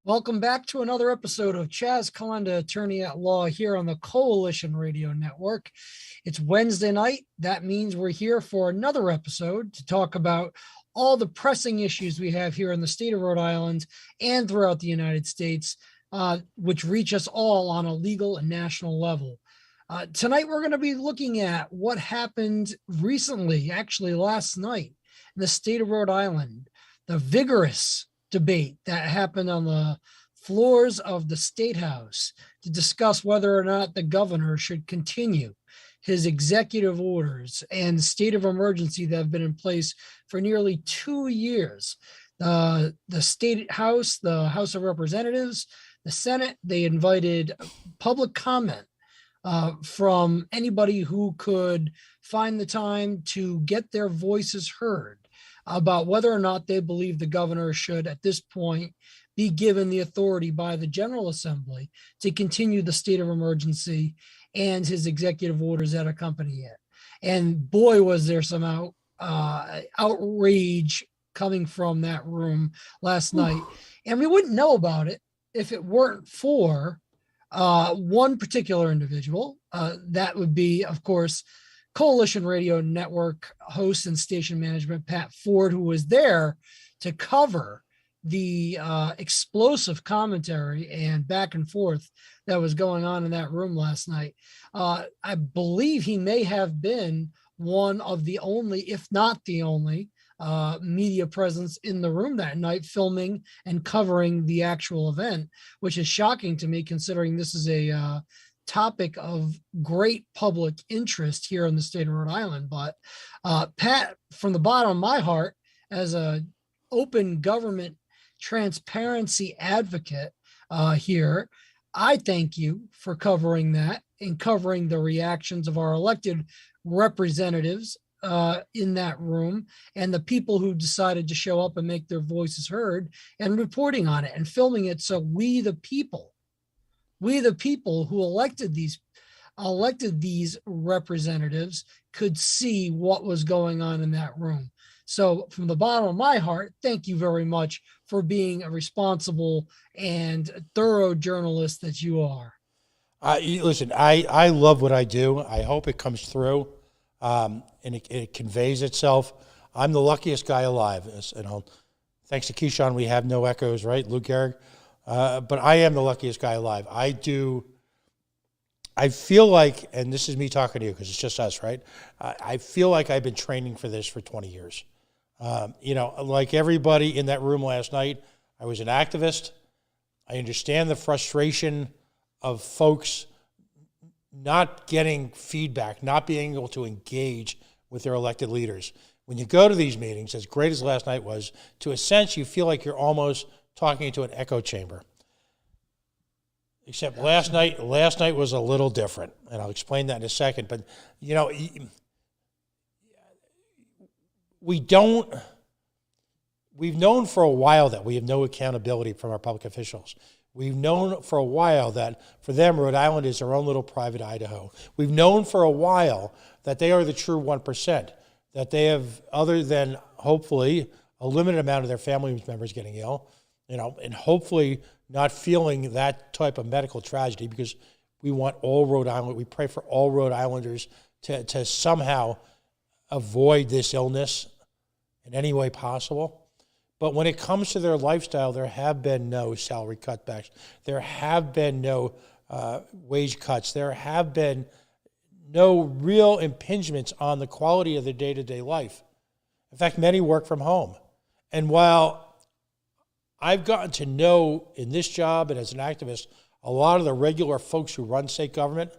Welcome back to another episode of Chaz Calenda, attorney at law, here on the Coalition Radio Network. It's Wednesday night. That means we're here for another episode to talk about all the pressing issues we have here in the state of Rhode Island and throughout the United States, which reach us all on a legal and national level. Tonight, we're going to be looking at what happened recently, actually last night, in the state of Rhode Island, the vigorous debate that happened on the floors of the State House to discuss whether or not the governor should continue his executive orders and state of emergency that have been in place for nearly 2 years. The State House, the House of Representatives, the Senate, they invited public comment from anybody who could find the time to get their voices heard about whether or not they believe the governor should, at this point, be given the authority by the General Assembly to continue the state of emergency and his executive orders that accompany it. And boy, was there some outrage coming from that room last night. And we wouldn't know about it if it weren't for one particular individual. That would be, of course, Coalition Radio Network host and station management Pat Ford, who was there to cover the explosive commentary and back and forth that was going on in that room last night. I believe he may have been one of the only, if not the only, media presence in the room that night, filming and covering the actual event, which is shocking to me considering this is a topic of great public interest here in the state of Rhode Island. But Pat, from the bottom of my heart, as a open government transparency advocate here, I thank you for covering that and covering the reactions of our elected representatives in that room and the people who decided to show up and make their voices heard and reporting on it and filming it, so we the people who elected these representatives could see what was going on in that room. So from the bottom of my heart, thank you very much for being a responsible and thorough journalist that you are. Listen, I love what I do. I hope it comes through and it conveys itself. I'm the luckiest guy alive. Thanks to Keyshawn, we have no echoes, right? Lou Gehrig. But I am the luckiest guy alive. I feel like, and this is me talking to you because it's just us, right? I feel like I've been training for this for 20 years. Like everybody in that room last night, I was an activist. I understand the frustration of folks not getting feedback, not being able to engage with their elected leaders. When you go to these meetings, as great as last night was, to a sense, you feel like you're almost talking into an echo chamber. Except last night was a little different, and I'll explain that in a second. But, we've known for a while that we have no accountability from our public officials. We've known for a while that for them, Rhode Island is their own little private Idaho. We've known for a while that they are the true 1%, that they have, other than hopefully a limited amount of their family members getting ill, and hopefully not feeling that type of medical tragedy, because we want all Rhode Island, we pray for all Rhode Islanders to somehow avoid this illness in any way possible. But when it comes to their lifestyle, there have been no salary cutbacks. There have been no wage cuts. There have been no real impingements on the quality of their day-to-day life. In fact, many work from home. And while I've gotten to know in this job and as an activist a lot of the regular folks who run state government,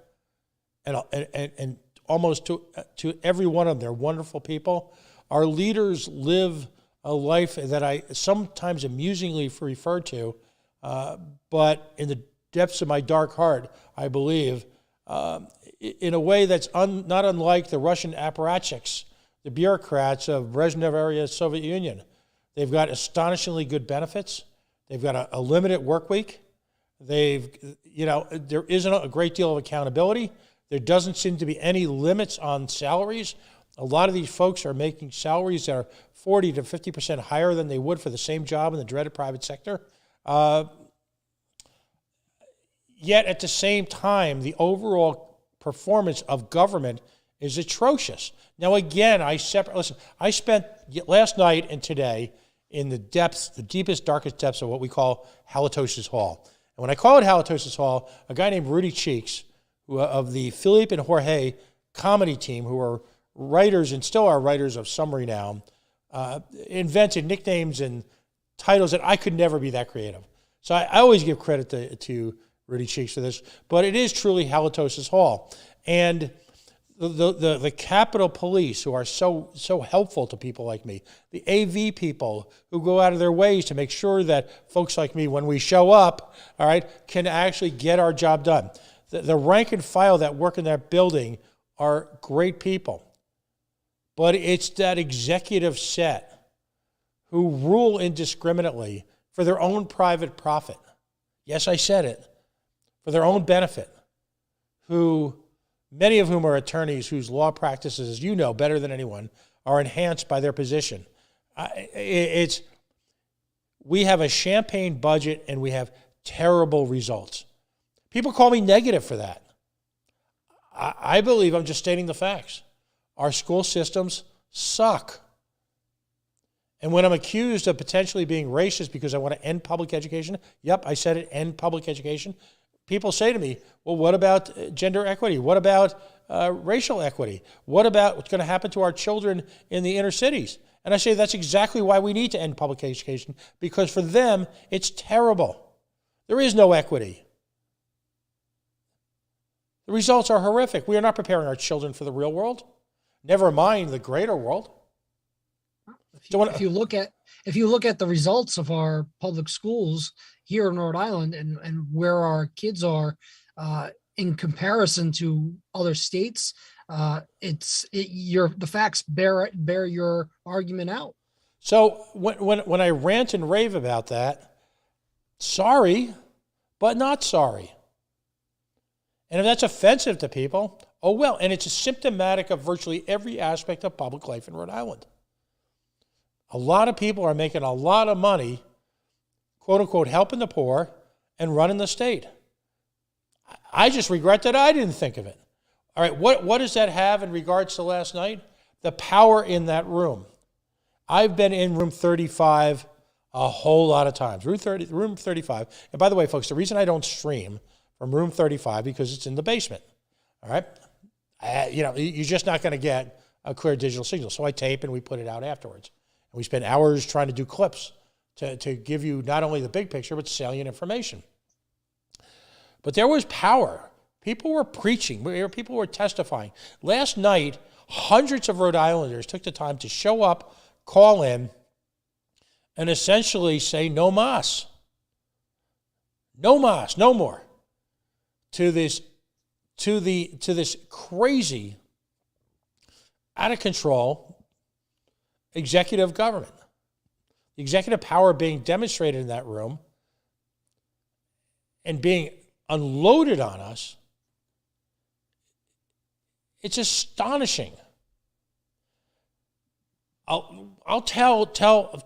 and almost to every one of them, they're wonderful people. Our leaders live a life that I sometimes amusingly refer to, but in the depths of my dark heart, I believe, in a way that's not unlike the Russian apparatchiks, the bureaucrats of Brezhnev area Soviet Union. They've got astonishingly good benefits. They've got a limited work week. There isn't a great deal of accountability. There doesn't seem to be any limits on salaries. A lot of these folks are making salaries that are 40 to 50% higher than they would for the same job in the dreaded private sector. Yet at the same time, the overall performance of government is atrocious. Now, again, I spent last night and today in the depths, the deepest, darkest depths of what we call Halitosis Hall. And when I call it Halitosis Hall, a guy named Rudy Cheeks, of the Philippe and Jorge comedy team, who are writers and still are writers of some renown, invented nicknames and titles that I could never be that creative. So I always give credit to Rudy Cheeks for this, but it is truly Halitosis Hall. And the Capitol Police, who are so helpful to people like me, the AV people who go out of their ways to make sure that folks like me, when we show up, all right, can actually get our job done. The rank and file that work in that building are great people. But it's that executive set who rule indiscriminately for their own private profit. Yes, I said it. For their own benefit. Many of whom are attorneys whose law practices, as you know better than anyone, are enhanced by their position. We have a champagne budget and we have terrible results. People call me negative for that. I believe I'm just stating the facts. Our school systems suck. And when I'm accused of potentially being racist because I want to end public education, yep, I said it, end public education. People say to me, well, what about gender equity? What about racial equity? What about what's going to happen to our children in the inner cities? And I say that's exactly why we need to end public education, because for them, it's terrible. There is no equity. The results are horrific. We are not preparing our children for the real world, never mind the greater world. If you look at the results of our public schools here in Rhode Island and where our kids are in comparison to other states, the facts bear your argument out. So when I rant and rave about that, sorry, but not sorry. And if that's offensive to people, oh well. And it's symptomatic of virtually every aspect of public life in Rhode Island. A lot of people are making a lot of money, quote unquote, helping the poor and running the state. I just regret that I didn't think of it. All right, what does that have in regards to last night? The power in that room. I've been in room 35 a whole lot of times. Room 35. And by the way, folks, the reason I don't stream from room 35 because it's in the basement. All right? You're just not going to get a clear digital signal. So I tape and we put it out afterwards. We spend hours trying to do clips to give you not only the big picture, but salient information. But there was power. People were preaching. People were testifying. Last night, hundreds of Rhode Islanders took the time to show up, call in, and essentially say no mas. No mas, no more. To this crazy, out of control executive government. The executive power being demonstrated in that room and being unloaded on us, it's astonishing. I'll tell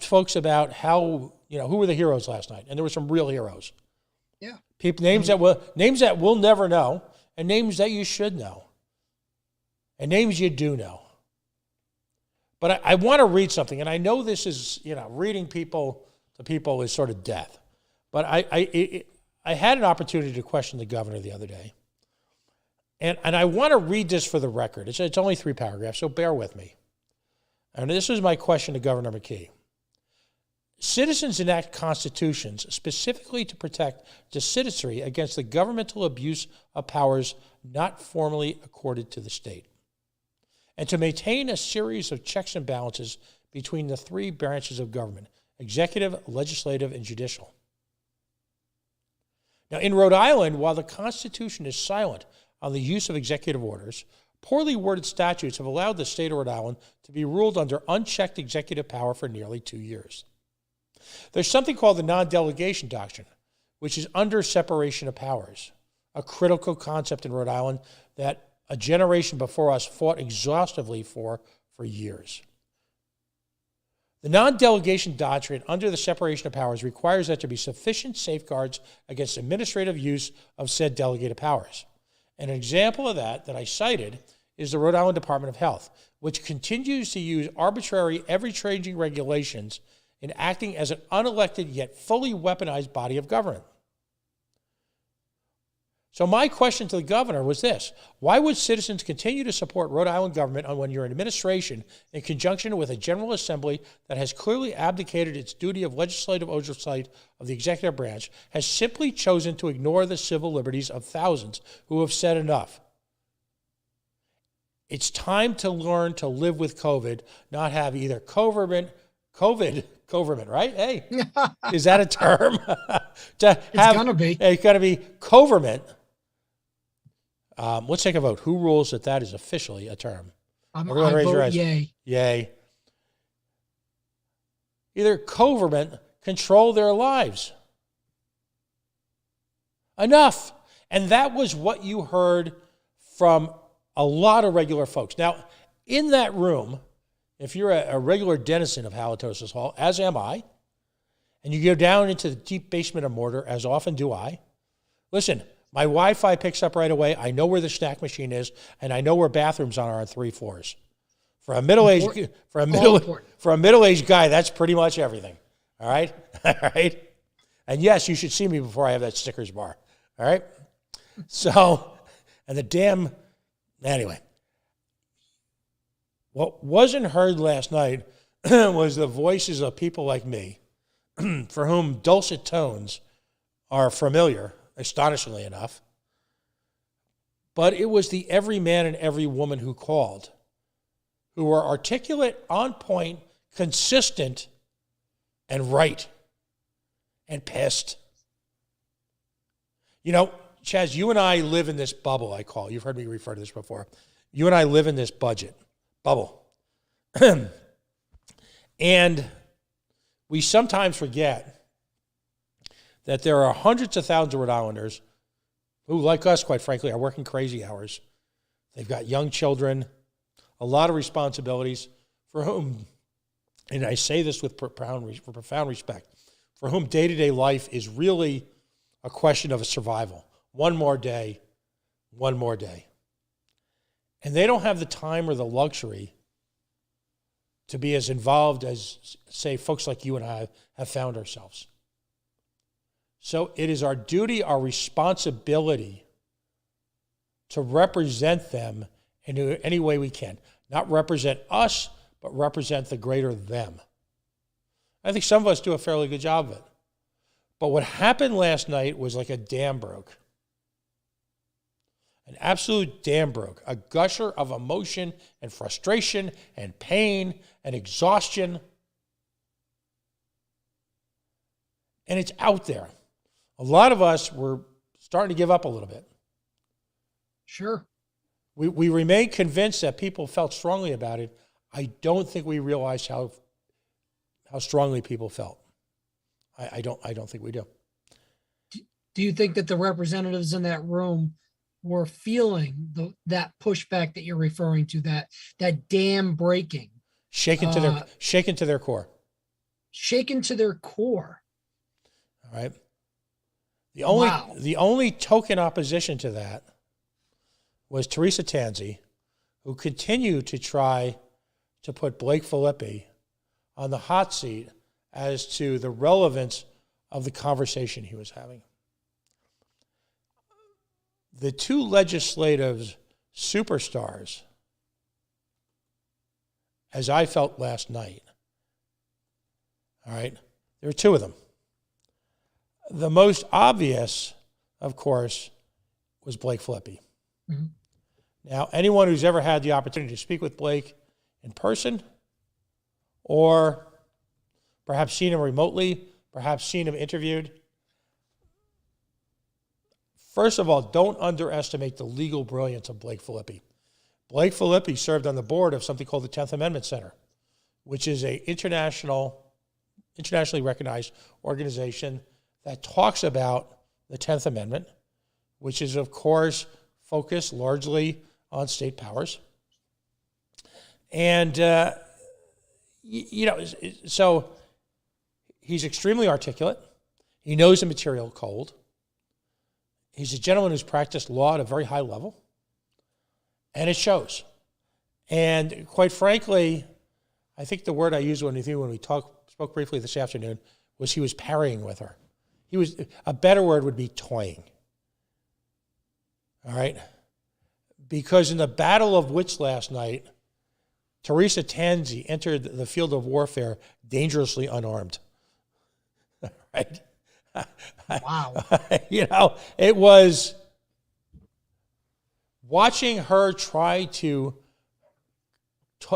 folks about how, who were the heroes last night, and there were some real heroes. Yeah. Names that we'll never know, and names that you should know, and names you do know. But I want to read something, and I know this is, reading people to people is sort of death. But I had an opportunity to question the governor the other day, and I want to read this for the record. It's only 3 paragraphs, so bear with me. And this was my question to Governor McKee. Citizens enact constitutions specifically to protect the citizenry against the governmental abuse of powers not formally accorded to the state, and to maintain a series of checks and balances between the 3 branches of government: executive, legislative, and judicial. Now, in Rhode Island, while the Constitution is silent on the use of executive orders, poorly worded statutes have allowed the state of Rhode Island to be ruled under unchecked executive power for nearly 2 years. There's something called the non-delegation doctrine, which is under separation of powers, a critical concept in Rhode Island that a generation before us fought exhaustively for years. The non-delegation doctrine under the separation of powers requires that there be sufficient safeguards against administrative use of said delegated powers. And an example of that I cited is the Rhode Island Department of Health, which continues to use arbitrary, ever-changing regulations in acting as an unelected yet fully weaponized body of government. So my question to the governor was this: why would citizens continue to support Rhode Island government when you're in administration in conjunction with a General Assembly that has clearly abdicated its duty of legislative oversight of the executive branch, has simply chosen to ignore the civil liberties of thousands who have said enough? It's time to learn to live with COVID, not have either COVID, right? Hey, is that a term? It's gonna be. It's gonna be government. Let's take a vote. Who rules that is officially a term? Everyone raise your hands. Yay. Yay. Either government control their lives. Enough. And that was what you heard from a lot of regular folks. Now, in that room, if you're a regular denizen of Halitosis Hall, as am I, and you go down into the deep basement of Mortar, as often do I, listen, my Wi-Fi picks up right away. I know where the snack machine is, and I know where bathrooms are on 3 floors. For a middle-aged guy, that's pretty much everything. All right? All right? And yes, you should see me before I have that Snickers bar. All right? So, and the damn, anyway. What wasn't heard last night was the voices of people like me, for whom dulcet tones are familiar, astonishingly enough. But it was the every man and every woman who called, who were articulate, on point, consistent, and right, and pissed. You know, Chaz, you and I live in this bubble, I call. You've heard me refer to this before. You and I live in this bubble. And we sometimes forget that there are hundreds of thousands of Rhode Islanders who, like us, quite frankly, are working crazy hours. They've got young children, a lot of responsibilities, for whom, and I say this with profound respect, for whom day-to-day life is really a question of a survival. One more day. And they don't have the time or the luxury to be as involved as, say, folks like you and I have found ourselves. So it is our duty, our responsibility to represent them in any way we can. Not represent us, but represent the greater them. I think some of us do a fairly good job of it. But what happened last night was like a dam broke. An absolute dam broke. A gusher of emotion and frustration and pain and exhaustion. And it's out there. A lot of us were starting to give up a little bit. Sure. We remain convinced that people felt strongly about it. I don't think we realized how strongly people felt. I don't think we do. Do you think that the representatives in that room were feeling that pushback that you're referring to, that dam breaking? Shaken to their core. Shaken to their core. All right. The only token opposition to that was Teresa Tanzi, who continued to try to put Blake Filippi on the hot seat as to the relevance of the conversation he was having. The two legislative superstars, as I felt last night, all right, there were two of them. The most obvious, of course, was Blake Filippi. Mm-hmm. Now, anyone who's ever had the opportunity to speak with Blake in person, or perhaps seen him remotely, perhaps seen him interviewed, first of all, don't underestimate the legal brilliance of Blake Filippi. Blake Filippi served on the board of something called the 10th Amendment Center, which is an internationally recognized organization that talks about the 10th Amendment, which is, of course, focused largely on state powers. And So he's extremely articulate. He knows the material cold. He's a gentleman who's practiced law at a very high level, and it shows. And quite frankly, I think the word I used when we spoke briefly this afternoon was he was parrying with her. A better word would be toying. All right? Because in the Battle of Wits last night, Teresa Tansey entered the field of warfare dangerously unarmed. Right? Wow. It was watching her try to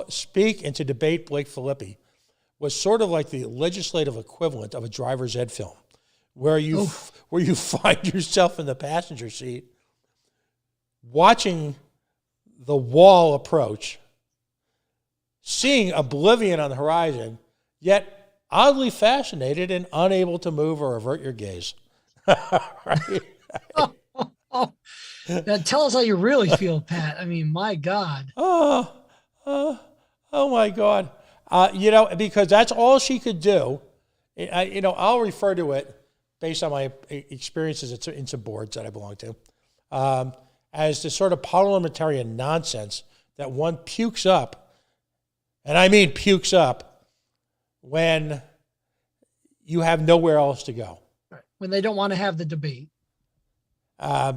speak and to debate Blake Filippi was sort of like the legislative equivalent of a driver's ed film, where you find yourself in the passenger seat watching the wall approach, seeing oblivion on the horizon, yet oddly fascinated and unable to move or avert your gaze. Right? Now tell us how you really feel, Pat. I mean, my God. Oh my God. Because that's all she could do. I'll refer to it based on my experiences in some boards that I belong to, as the sort of parliamentarian nonsense that one pukes up, and I mean pukes up, when you have nowhere else to go. Right. When they don't want to have the debate. I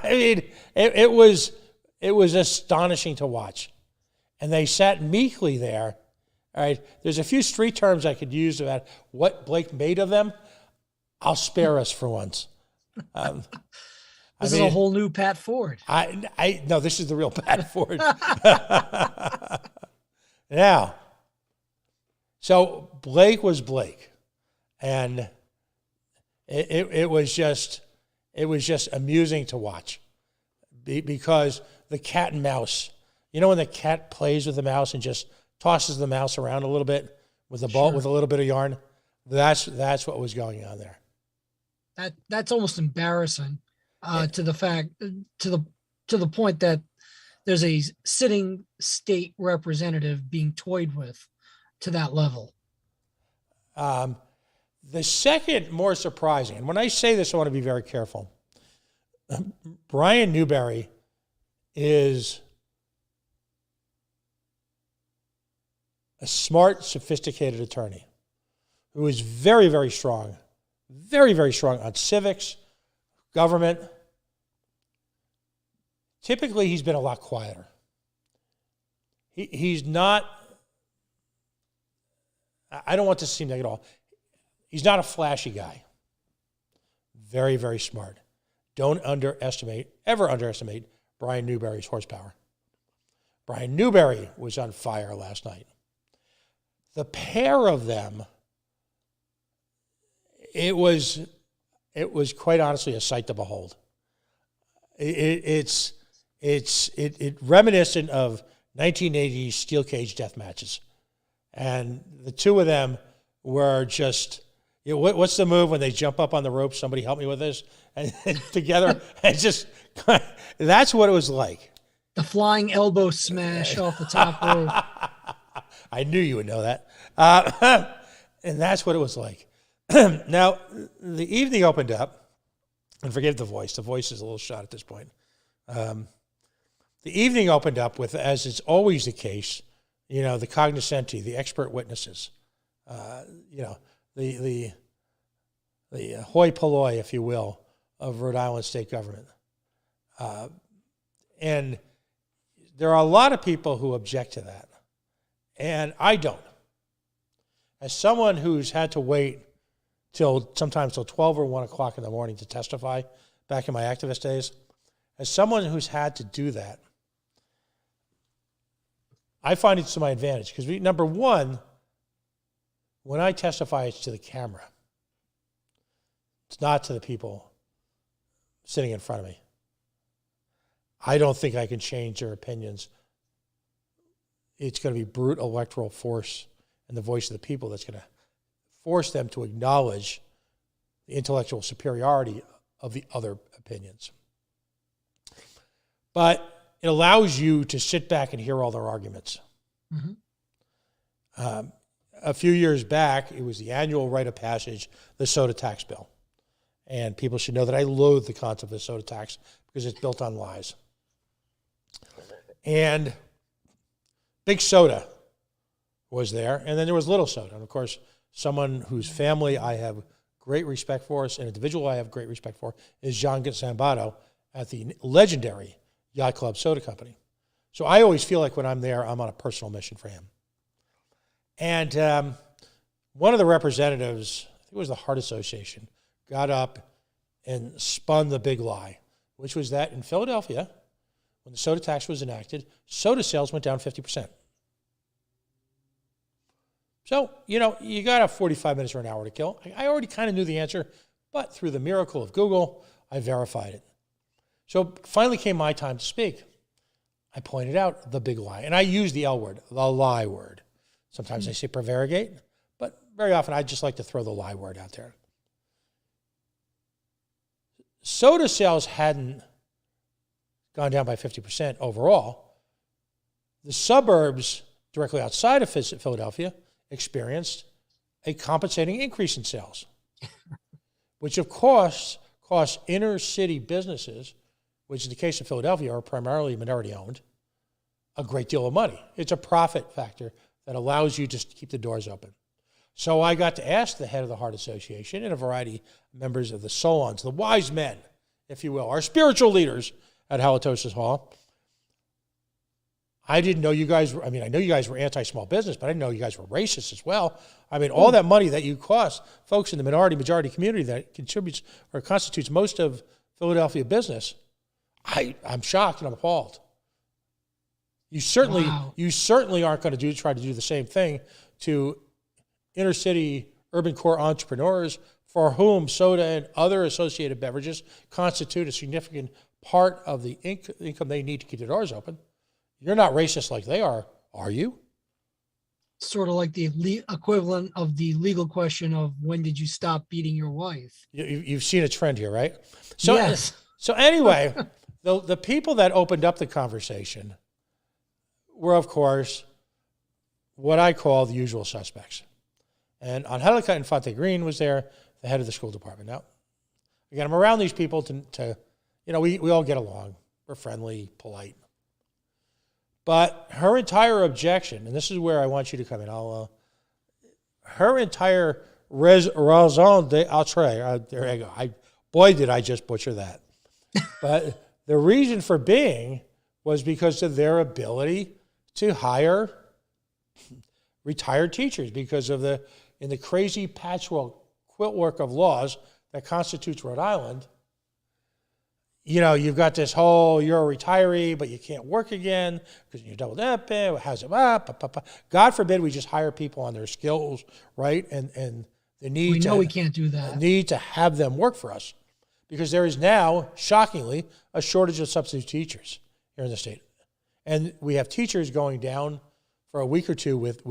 mean, it was astonishing to watch. And they sat meekly there. All right, there's a few street terms I could use about what Blake made of them. I'll spare us for once. This is a whole new Pat Ford. No, this is the real Pat Ford. Now, so Blake was Blake, and it was just amusing to watch, because the cat and mouse. You know when the cat plays with the mouse and just tosses the mouse around a little bit with a ball, with a little bit of yarn? That's what was going on there. That's almost embarrassing, to the point that there's a sitting state representative being toyed with to that level. The second more surprising, and when I say this, I want to be very careful. Brian Newberry is a smart, sophisticated attorney who is very, very strong on civics, government. Typically, he's been a lot quieter. He's not, I don't want this to seem negative at all. He's not a flashy guy. Very, very smart. Don't ever underestimate Brian Newberry's horsepower. Brian Newberry was on fire last night. The pair of them, it was quite honestly a sight to behold. It's reminiscent of 1980s steel cage death matches, and the two of them were just. What's the move when they jump up on the rope? Somebody help me with this, and together, and just that's what it was like. The flying elbow smash off the top rope. I knew you would know that. And that's what it was like. Now, the evening opened up, and forget the voice. The voice is a little shot at this point. The evening opened up with, as is always the case, the cognoscenti, the expert witnesses, the hoi polloi, if you will, of Rhode Island state government. And there are a lot of people who object to that. And I don't. As someone who's had to wait sometimes till 12 or 1 o'clock in the morning to testify back in my activist days, as someone who's had to do that, I find it to my advantage. Because number one, when I testify, it's to the camera. It's not to the people sitting in front of me. I don't think I can change their opinions. It's going to be brute electoral force and the voice of the people that's going to force them to acknowledge the intellectual superiority of the other opinions. But it allows you to sit back and hear all their arguments. Mm-hmm. A few years back, it was the annual rite of passage, the soda tax bill. And people should know that I loathe the concept of the soda tax because it's built on lies. And Big Soda was there, and then there was Little Soda. And of course, someone whose family I have great respect for, an individual I have great respect for, is John Zambato at the legendary Yacht Club Soda Company. So I always feel like when I'm there, I'm on a personal mission for him. And one of the representatives, I think it was the Heart Association, got up and spun the big lie, which was that in Philadelphia, when the soda tax was enacted, soda sales went down 50%. So, you got 45 minutes or an hour to kill. I already kind of knew the answer, but through the miracle of Google, I verified it. So finally came my time to speak. I pointed out the big lie, and I use the L word, the lie word. Sometimes I say prevaricate, but very often I just like to throw the lie word out there. Soda sales hadn't gone down by 50% overall. The suburbs directly outside of Philadelphia experienced a compensating increase in sales, which of course costs inner city businesses, which in the case of Philadelphia are primarily minority owned, a great deal of money. It's a profit factor that allows you just to keep the doors open. So I got to ask the head of the Heart Association and a variety of members of the Solons, the wise men, if you will, our spiritual leaders at Halitosis Hall. I didn't know you guys were, I know you guys were anti-small business, but I didn't know you guys were racist as well. All that money that you cost folks in the majority community that contributes or constitutes most of Philadelphia business, I'm shocked and I'm appalled. You certainly aren't going to try to do the same thing to inner city urban core entrepreneurs for whom soda and other associated beverages constitute a significant part of the income they need to keep their doors open. You're not racist like they are you? Sort of like the equivalent of the legal question of when did you stop beating your wife? You've seen a trend here, right? So, yes. So anyway, the people that opened up the conversation were, of course, what I call the usual suspects. And Angelica Infante Green was there, the head of the school department. Now, again, I'm around these people to we all get along. We're friendly, polite. But her entire objection, and this is where I want you to come in, her entire raison d'être, there you go. Boy, did I just butcher that. But the reason for being was because of their ability to hire retired teachers because of in the crazy patchwork quilt of laws that constitutes Rhode Island. You've got this whole, you're a retiree, but you can't work again because you're double dipping. How's it up? God forbid we just hire people on their skills, right? And the need we can't do that. The need to have them work for us because there is now, shockingly, a shortage of substitute teachers here in the state. And we have teachers going down for a week or two with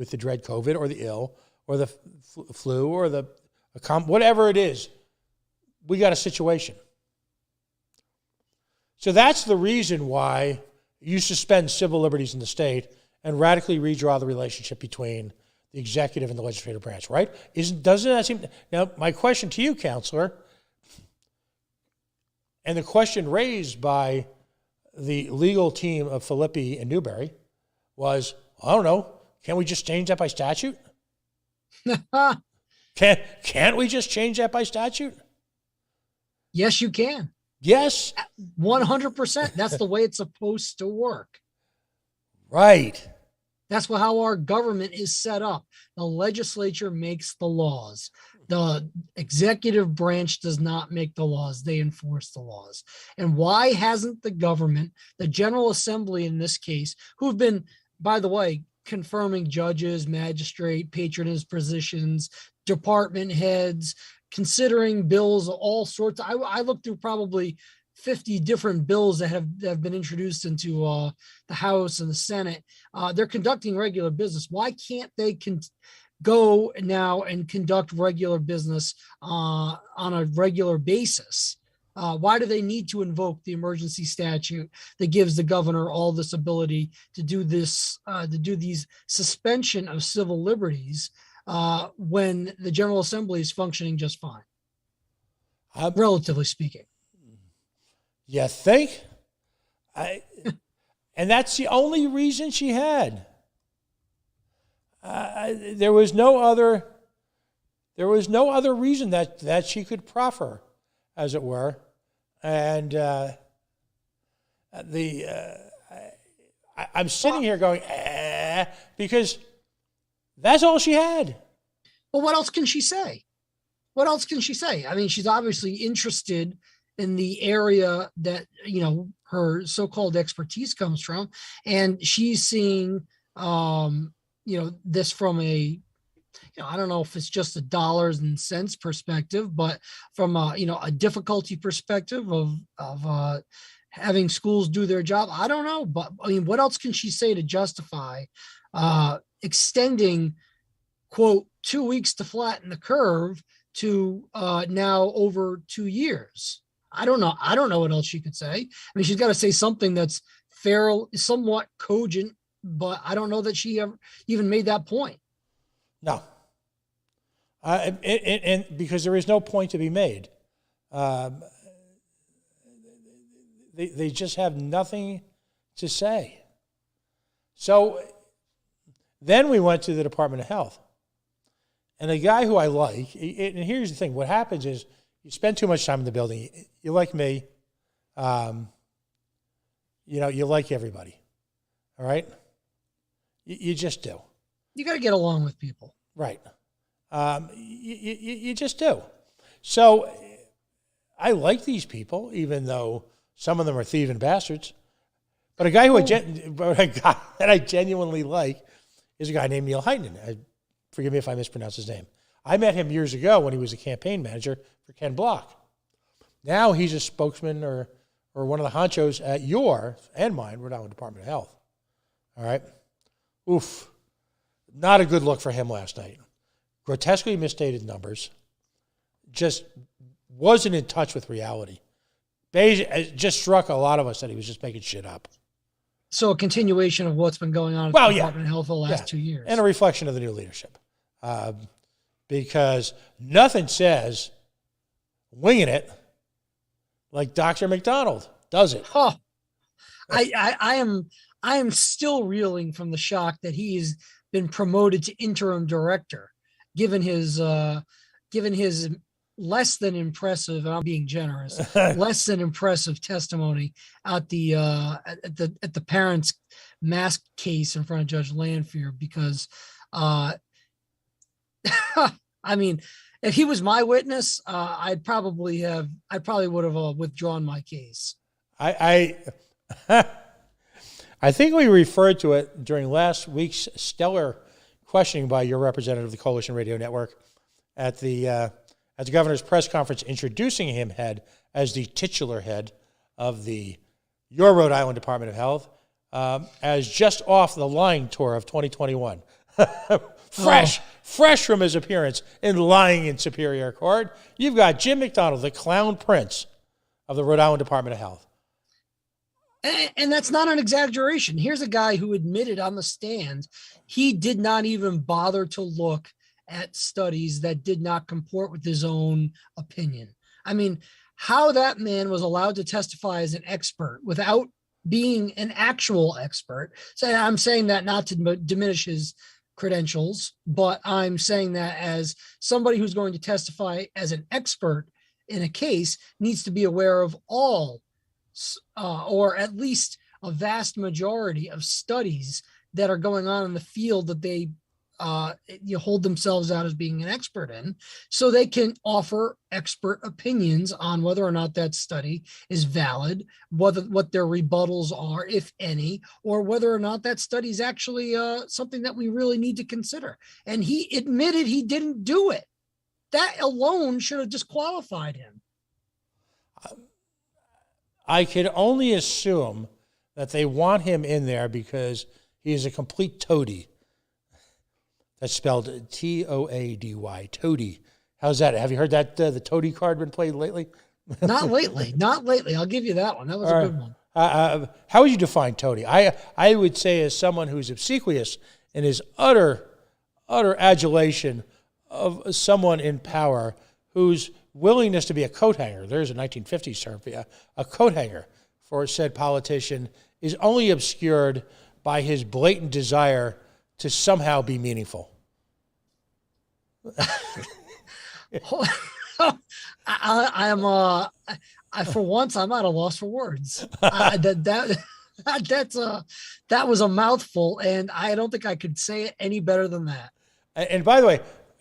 the dread COVID or the ill or the flu or whatever it is. We got a situation. So that's the reason why you suspend civil liberties in the state and radically redraw the relationship between the executive and the legislative branch, right? Doesn't that seem... Now, my question to you, Counselor, and the question raised by the legal team of Filippi and Newberry was, I don't know, can't we just change that by statute? Can't we just change that by statute? Yes, you can. Yes. 100%. That's the way it's supposed to work. Right. That's how our government is set up. The legislature makes the laws. The executive branch does not make the laws. They enforce the laws. And why hasn't the government, the General Assembly in this case, who've been, by the way, confirming judges, magistrate, patronage positions, department heads, considering bills, all sorts. I looked through probably 50 different bills that have been introduced into the House and the Senate. They're conducting regular business. Why can't they go now and conduct regular business on a regular basis? Why do they need to invoke the emergency statute that gives the governor all this ability to do this, to do these suspension of civil liberties when the General Assembly is functioning just fine, relatively speaking? You think? And that's the only reason she had. There was no other reason that she could proffer, as it were. And I'm sitting here going, because that's all she had. Well, what else can she say? What else can she say? I mean, she's obviously interested in the area that, her so-called expertise comes from. And she's seeing, this from a, I don't know if it's just a dollars and cents perspective, but from a difficulty perspective of having schools do their job. I don't know, but I mean, what else can she say to justify extending, quote, 2 weeks to flatten the curve to now over 2 years? I don't know. I don't know what else she could say. I mean, she's got to say something that's fair, somewhat cogent, but I don't know that she ever even made that point. No. And because there is no point to be made. They just have nothing to say. So then we went to the Department of Health. And a guy who I like, and here's the thing, what happens is you spend too much time in the building. You're like me. You like everybody. All right? You just do. You got to get along with people. Right. You just do. So I like these people, even though some of them are thieving bastards. But a guy that I genuinely like is a guy named Neil Heitman. Forgive me if I mispronounce his name. I met him years ago when he was a campaign manager for Ken Block. Now he's a spokesman or one of the honchos at your and mine, Rhode Island Department of Health. All right? Oof. Not a good look for him last night. Grotesquely misstated numbers. Just wasn't in touch with reality. It just struck a lot of us that he was just making shit up. So a continuation of what's been going on at the Department of Health for the last 2 years. And a reflection of the new leadership. Because nothing says winging it like Dr. McDonald does it. Oh, I am still reeling from the shock that he's been promoted to interim director, given his less than impressive, and I'm being generous, less than impressive testimony at the parents' mask case in front of Judge Lanphier. Because, I mean, if he was my witness, I probably would have withdrawn my case. I think we referred to it during last week's stellar questioning by your representative of the Coalition Radio Network at the governor's press conference, introducing him as the titular head of your Rhode Island Department of Health, as just off the lying tour of 2021. Fresh from his appearance in lying in Superior Court, you've got Jim McDonald, the clown prince of the Rhode Island Department of Health. And that's not an exaggeration. Here's a guy who admitted on the stand he did not even bother to look at studies that did not comport with his own opinion. I mean, how that man was allowed to testify as an expert without being an actual expert. So I'm saying that not to diminish his credentials, but I'm saying that as somebody who's going to testify as an expert in a case needs to be aware of all, or at least a vast majority of studies that are going on in the field that they hold themselves out as being an expert in, so they can offer expert opinions on whether or not that study is valid, what their rebuttals are, if any, or whether or not that study is actually something that we really need to consider. And he admitted he didn't do it. That alone should have disqualified him. I could only assume that they want him in there because he is a complete toady. That's spelled T-O-A-D-Y, toady. How's that? Have you heard that the toady card been played lately? Not lately. Not lately. I'll give you that one. That was a good one. How would you define toady? I would say as someone who's obsequious in his utter adulation of someone in power whose willingness to be a coat hanger, there's a 1950s term for you, a coat hanger for said politician, is only obscured by his blatant desire to somehow be meaningful. For once, I'm at a loss for words. That was a mouthful, and I don't think I could say it any better than that. And by the way,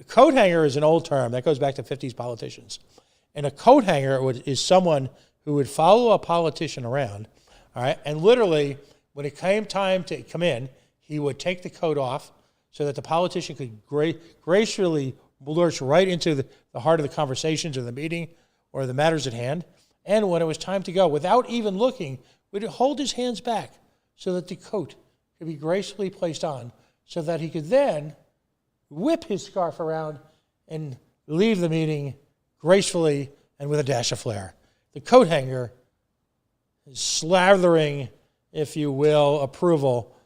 coat hanger is an old term that goes back to 50s politicians. And a coat hanger is someone who would follow a politician around, all right, and literally, when it came time to come in, he would take the coat off so that the politician could gracefully lurch right into the heart of the conversations or the meeting or the matters at hand. And when it was time to go, without even looking, would hold his hands back so that the coat could be gracefully placed on so that he could then whip his scarf around and leave the meeting gracefully and with a dash of flair. The coat hanger is slathering, if you will, approval,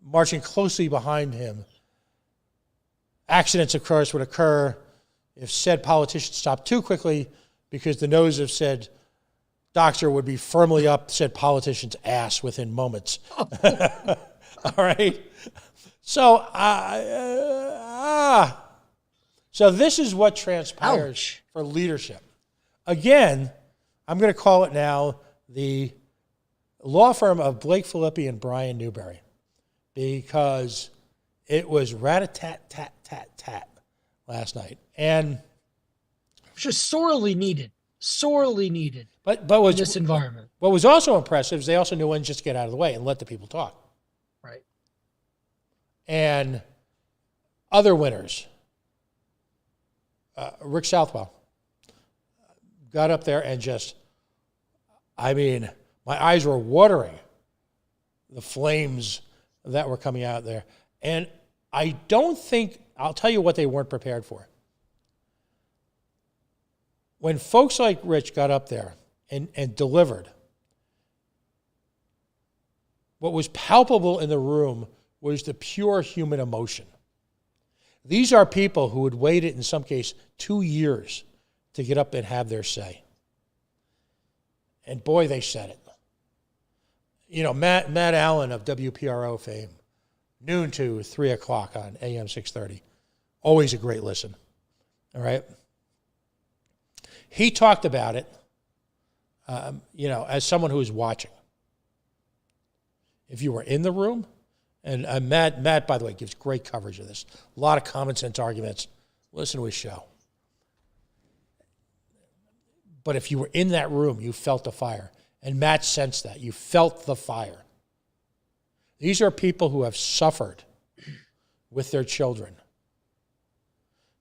marching closely behind him. Accidents, of course, would occur if said politician stopped too quickly because the nose of said doctor would be firmly up said politician's ass within moments. All right? So, so this is what transpires for leadership. Again, I'm going to call it now the law firm of Blake Filippi and Brian Newberry, because it was rat-a-tat-tat-tat-tat last night. And just sorely needed. But in this environment. What was also impressive is they also knew when just to get out of the way and let the people talk. Right. And other winners, Rick Southwell got up there and just, I mean, my eyes were watering, the flames that were coming out there. And I don't think, I'll tell you what they weren't prepared for. When folks like Rich got up there and delivered, what was palpable in the room was the pure human emotion. These are people who had waited, in some case, 2 years to get up and have their say. And boy, they said it. You know, Matt Allen of WPRO fame, noon to 3 o'clock on AM 630. Always a great listen. All right? He talked about it, you know, as someone who was watching. If you were in the room, and Matt, by the way, gives great coverage of this. A lot of common sense arguments. Listen to his show. But if you were in that room, you felt the fire. And Matt sensed that. You felt the fire. These are people who have suffered with their children,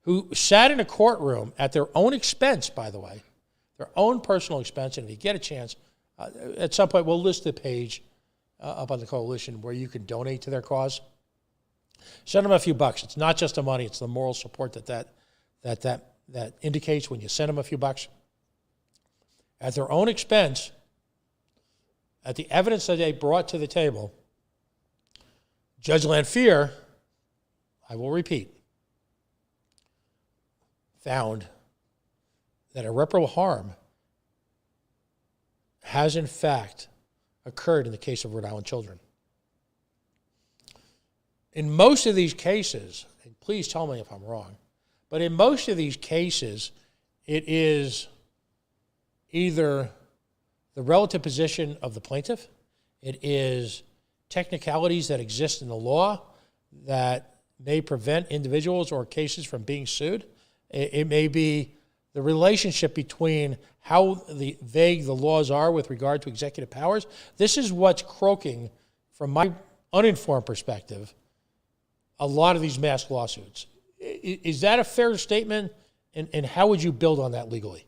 who sat in a courtroom at their own expense, by the way, their own personal expense. And if you get a chance, at some point we'll list the page up on the coalition where you can donate to their cause. Send them a few bucks. It's not just the money; it's the moral support that indicates when you send them a few bucks at their own expense. At the evidence that they brought to the table, Judge Lanphier, I will repeat, found that irreparable harm has in fact occurred in the case of Rhode Island children. In most of these cases, and please tell me if I'm wrong, but in most of these cases, it is either the relative position of the plaintiff, it is technicalities that exist in the law that may prevent individuals or cases from being sued. It may be the relationship between how vague the laws are with regard to executive powers. This is what's croaking, from my uninformed perspective, a lot of these mass lawsuits. Is that a fair statement? And how would you build on that legally?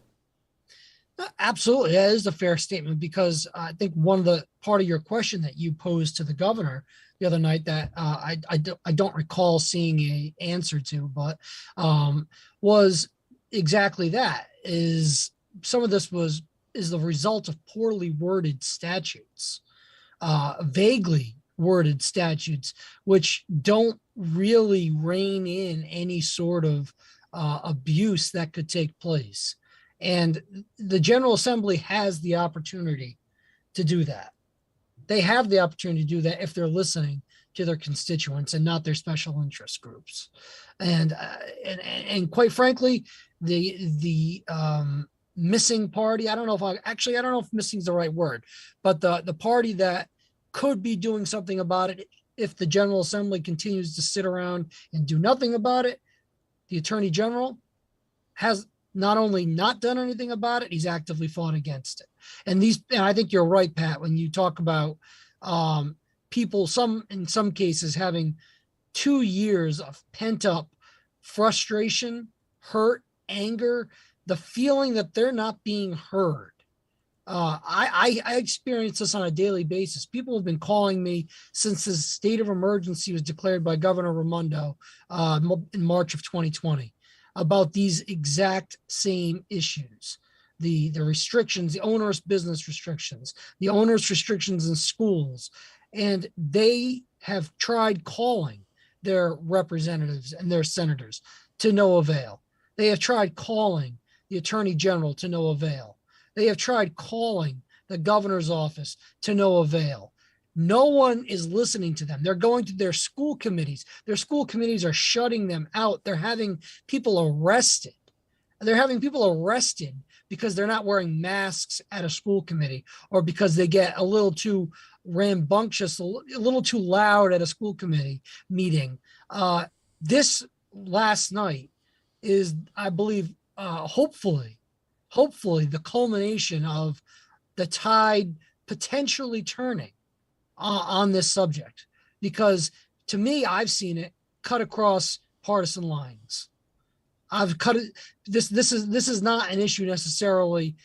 Absolutely, that is a fair statement, because I think one of the part of your question that you posed to the governor the other night that I don't recall seeing a answer to, but was exactly that. Is some of this was is the result of poorly worded statutes, vaguely worded statutes, which don't really rein in any sort of abuse that could take place. And the General Assembly has the opportunity to do that. They have the opportunity to do that if they're listening to their constituents and not their special interest groups. And quite frankly, the missing party, I don't know if missing is the right word, but the party that could be doing something about it if the General Assembly continues to sit around and do nothing about it, the Attorney General has not only not done anything about it, he's actively fought against it. And I think you're right, Pat, when you talk about people, in some cases, having 2 years of pent up frustration, hurt, anger, the feeling that they're not being heard. I experience this on a daily basis. People have been calling me since the state of emergency was declared by Governor Raimondo in March of 2020 about these exact same issues. The restrictions, the onerous business restrictions, the onerous restrictions in schools. And they have tried calling their representatives and their senators to no avail. They have tried calling the Attorney General to no avail. They have tried calling the governor's office to no avail. No one is listening to them. They're going to their school committees. Their school committees are shutting them out. They're having people arrested. Because they're not wearing masks at a school committee, or because they get a little too rambunctious, a little too loud at a school committee meeting. This last night is, I believe, hopefully the culmination of the tide potentially turning on this subject, because to me, I've seen it cut across partisan lines. I've cut it. This is not an issue necessarily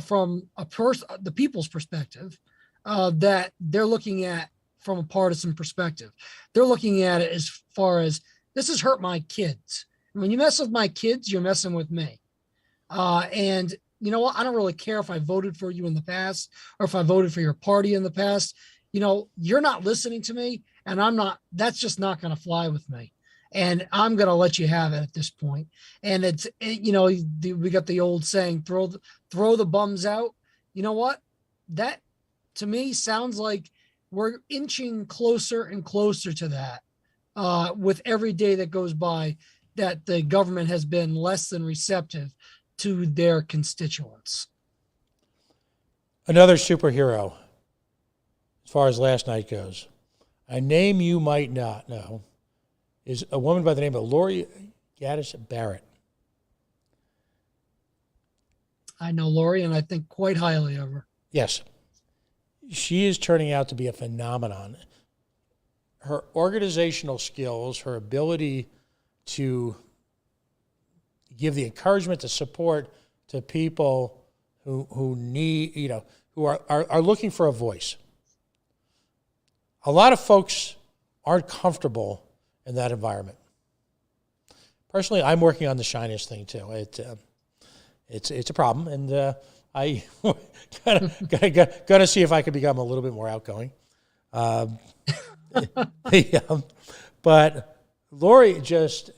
from the people's perspective that they're looking at from a partisan perspective. They're looking at it as far as, this has hurt my kids. And when you mess with my kids, you're messing with me. And you know what? I don't really care if I voted for you in the past or if I voted for your party in the past. You know, you're not listening to me, and that's just not going to fly with me. And I'm going to let you have it at this point. And we got the old saying, throw the bums out. You know what? That to me sounds like we're inching closer and closer to that with every day that goes by, that the government has been less than receptive to their constituents. Another superhero, as far as last night goes, a name you might not know, is a woman by the name of Lori Gaddis Barrett. I know Lori, and I think quite highly of her. Yes. She is turning out to be a phenomenon. Her organizational skills, her ability to give the encouragement, the support to people who need, who are looking for a voice. A lot of folks aren't comfortable in that environment. Personally, I'm working on the shyness thing too. It's a problem, and I gotta see if I can become a little bit more outgoing. But Lori just,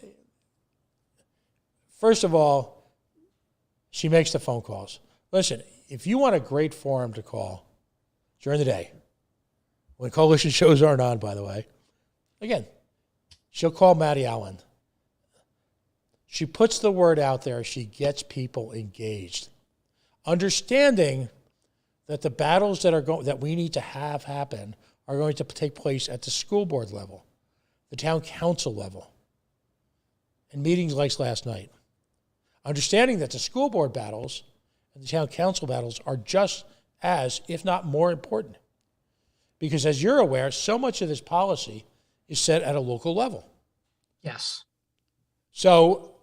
first of all, she makes the phone calls. Listen, if you want a great forum to call during the day, when coalition shows aren't on, by the way, again, she'll call Maddie Allen. She puts the word out there. She gets people engaged, understanding that the battles that we need to have happen are going to take place at the school board level, the town council level, and meetings like last night. Understanding that the school board battles and the town council battles are just as, if not more important. Because as you're aware, so much of this policy is set at a local level. Yes. So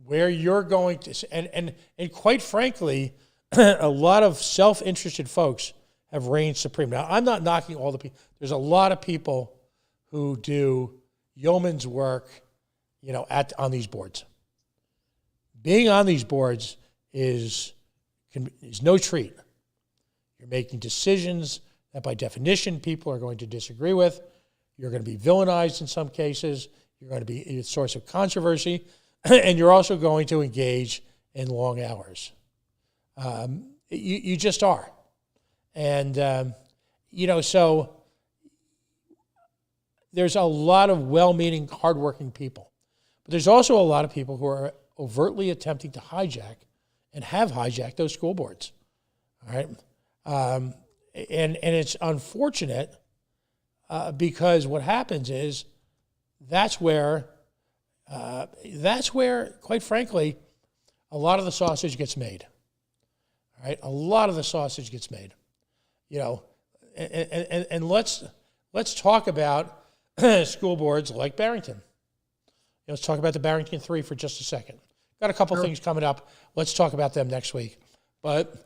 where you're going to, and quite frankly, a lot of self-interested folks have reigned supreme. Now, I'm not knocking all the people. There's a lot of people who do yeoman's work, on these boards. Being on these boards is is no treat. You're making decisions that by definition people are going to disagree with. You're going to be villainized in some cases. You're going to be a source of controversy. And you're also going to engage in long hours. You just are. And, so there's a lot of well-meaning, hardworking people. But there's also a lot of people who are overtly attempting to hijack and have hijacked those school boards. All right? And it's unfortunate because what happens is that's where, quite frankly, a lot of the sausage gets made. All right? A lot of the sausage gets made. And let's talk about school boards like Barrington. Let's talk about the Barrington 3 for just a second. Got a couple things coming up. Let's talk about them next week. But,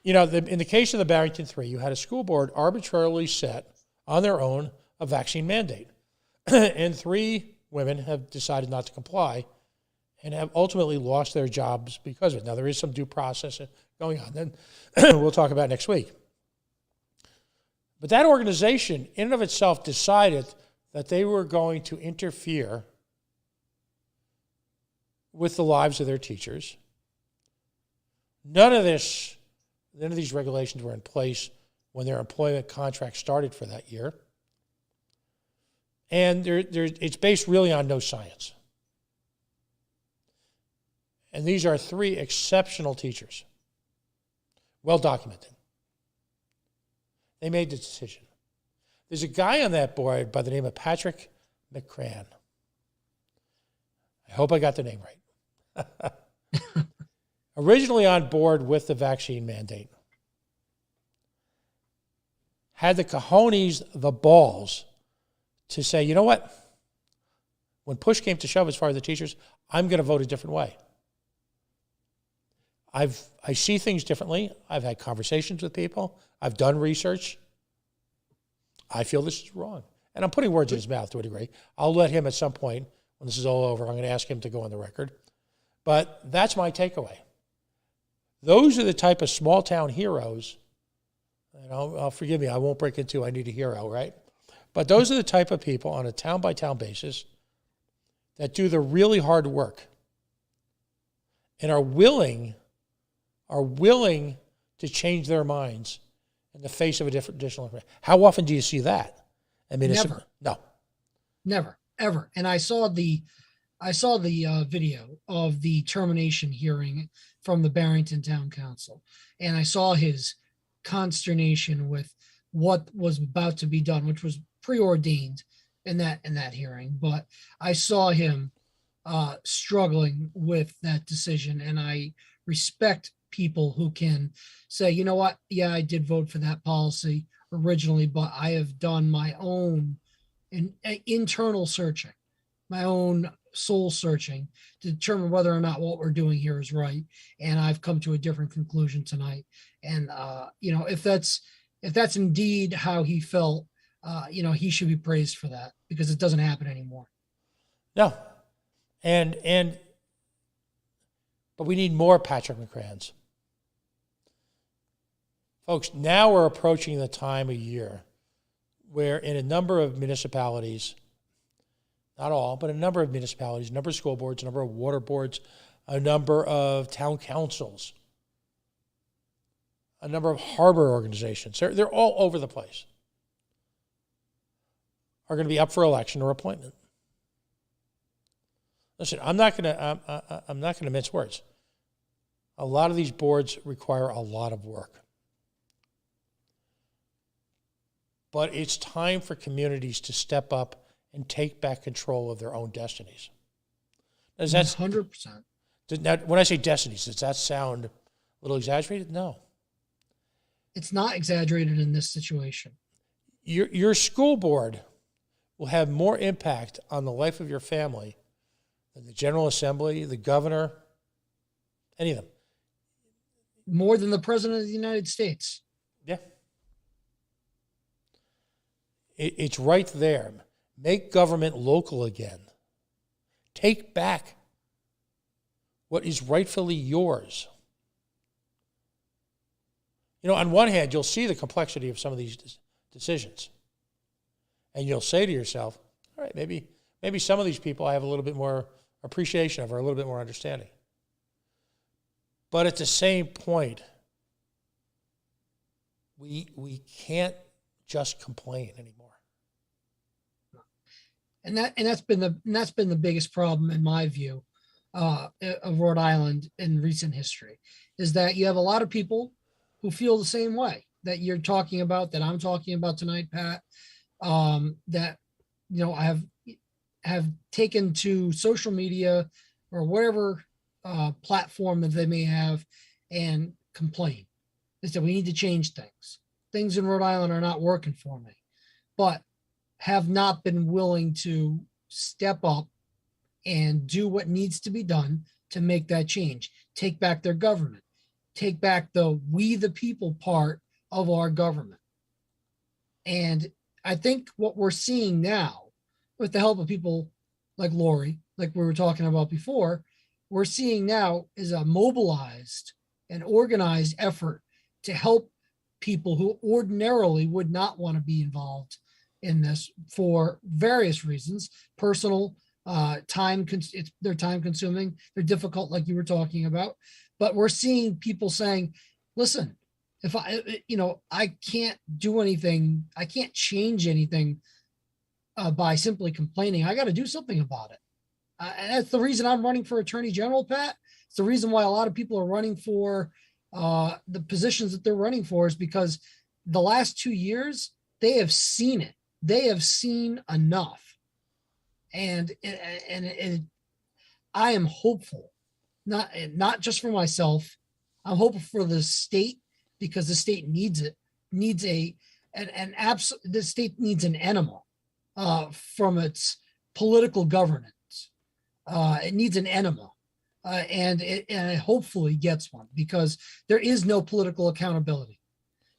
in the case of the Barrington 3, you had a school board arbitrarily set on their own a vaccine mandate. And 3 women have decided not to comply and have ultimately lost their jobs because of it. Now, there is some due process going on. Then we'll talk about next week. But that organization, in and of itself, decided that they were going to interfere with the lives of their teachers. None of these regulations were in place when their employment contract started for that year. And it's based really on no science. And these are 3 exceptional teachers, well documented. They made the decision. There's a guy on that board by the name of Patrick McCran. I hope I got the name right. Originally on board with the vaccine mandate. Had the cojones, the balls, to say, you know what? When push came to shove as far as the teachers, I'm going to vote a different way. I see things differently. I've had conversations with people. I've done research. I feel this is wrong. And I'm putting words in his mouth to a degree. I'll let him at some point, when this is all over, I'm going to ask him to go on the record. But that's my takeaway. Those are the type of small-town heroes, and I'll forgive me, I won't break into I need a hero, right? But those are the type of people on a town-by-town basis that do the really hard work and are willing to change their minds in the face of additional information. How often do you see that? I mean, never. Never, ever. And I saw the video of the termination hearing from the Barrington Town Council, and I saw his consternation with what was about to be done, which was preordained in that hearing. But I saw him struggling with that decision, and I respect people who can say, you know what, yeah, I did vote for that policy originally, but I have done my own internal searching, my own soul searching to determine whether or not what we're doing here is right. And I've come to a different conclusion tonight. And, if that's indeed how he felt, he should be praised for that, because it doesn't happen anymore. No. But we need more Patrick McCrans. Folks, now we're approaching the time of year where in a number of municipalities, not all, but a number of municipalities, a number of school boards, a number of water boards, a number of town councils, a number of harbor organizations, they're all over the place, are going to be up for election or appointment. Listen, I'm not going to mince words. A lot of these boards require a lot of work. But it's time for communities to step up and take back control of their own destinies. Does that 100%? Now, when I say destinies, does that sound a little exaggerated? No. It's not exaggerated in this situation. Your school board will have more impact on the life of your family than the General Assembly, the governor, any of them. More than the President of the United States. Yeah. It's right there. Make government local again. Take back what is rightfully yours. On one hand, you'll see the complexity of some of these decisions. And you'll say to yourself, all right, maybe some of these people I have a little bit more appreciation of or a little bit more understanding. But at the same point, we can't just complain anymore. And that's been the biggest problem in my view of Rhode Island in recent history, is that you have a lot of people who feel the same way that you're talking about, that I'm talking about tonight, Pat. That I have taken to social media or whatever platform that they may have and complain. They said we need to change things. Things in Rhode Island are not working for me, but have not been willing to step up and do what needs to be done to make that change. Take back their government. Take back the we the people part of our government. And I think what we're seeing now, with the help of people like Lori, like we were talking about before, we're seeing now is a mobilized and organized effort to help people who ordinarily would not want to be involved in this for various reasons. Personal, they're time consuming, they're difficult, like you were talking about. But we're seeing people saying, listen, if I can't do anything, I can't change anything by simply complaining. I got to do something about it. And that's the reason I'm running for Attorney General, Pat. It's the reason why a lot of people are running for the positions that they're running for, is because the last 2 years, they have seen it. They have seen enough. And I am hopeful, not just for myself. I'm hopeful for the state, because the state needs it. The state needs an enema from its political governance. It needs an enema, and it hopefully gets one, because there is no political accountability.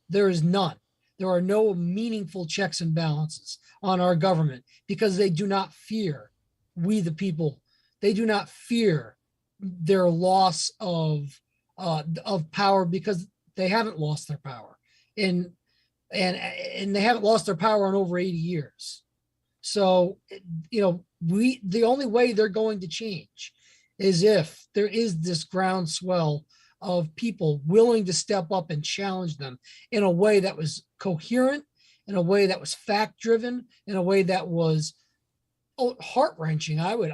There is none. There are no meaningful checks and balances on our government, because they do not fear we the people. They do not fear their loss of power, because they haven't lost their power, and they haven't lost their power in over 80 years. So, the only way they're going to change is if there is this groundswell of people willing to step up and challenge them in a way that was coherent, in a way that was fact-driven, in a way that was heart-wrenching. I would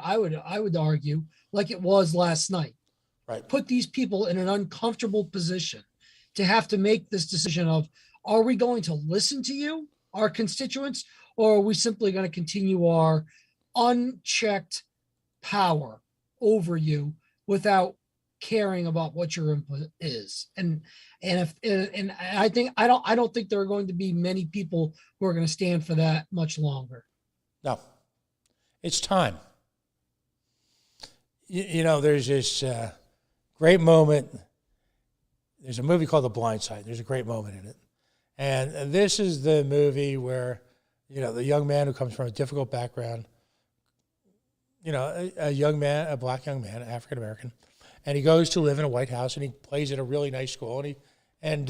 argue, like it was last night. Right. Put these people in an uncomfortable position to have to make this decision of, are we going to listen to you, our constituents, or are we simply going to continue our unchecked power over you without caring about what your input is? And I don't think there are going to be many people who are going to stand for that much longer. No, it's time. There's this great moment. There's a movie called The Blind Side. There's a great moment in it. And this is the movie where, the young man who comes from a difficult background, a young man, a black young man, African-American, and he goes to live in a White House, and he plays at a really nice school, and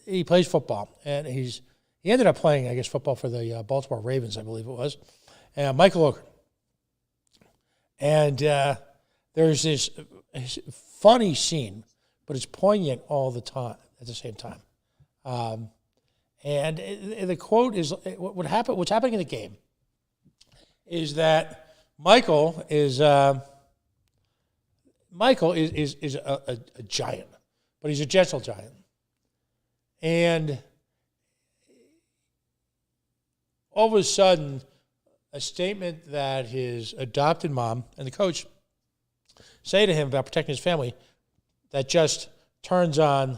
he plays football, and he ended up playing, I guess, football for the Baltimore Ravens, I believe it was, Michael Oker. And there's this funny scene, but it's poignant all the time at the same time. And the quote is, what's happening in the game is that Michael is a giant, but he's a gentle giant. And all of a sudden, a statement that his adopted mom and the coach say to him about protecting his family that just turns on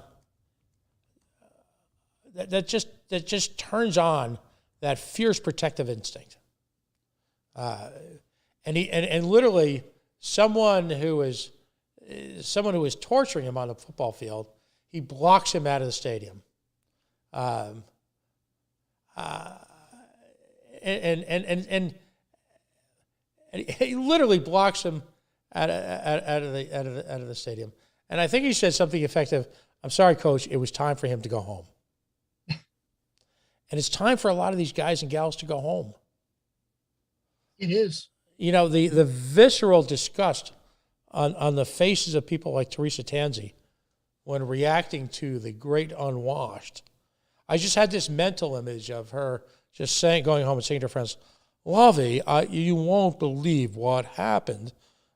that just turns on that fierce protective instinct. And literally someone who is torturing him on the football field, he blocks him out of the stadium. And he literally blocks him out of the stadium. And I think he said something effective. I'm sorry, Coach, it was time for him to go home. And it's time for a lot of these guys and gals to go home. It is. You know, the visceral disgust on the faces of people like Teresa Tanzi when reacting to the great unwashed. I just had this mental image of her just going home and saying to her friends, Lovey, you won't believe what happened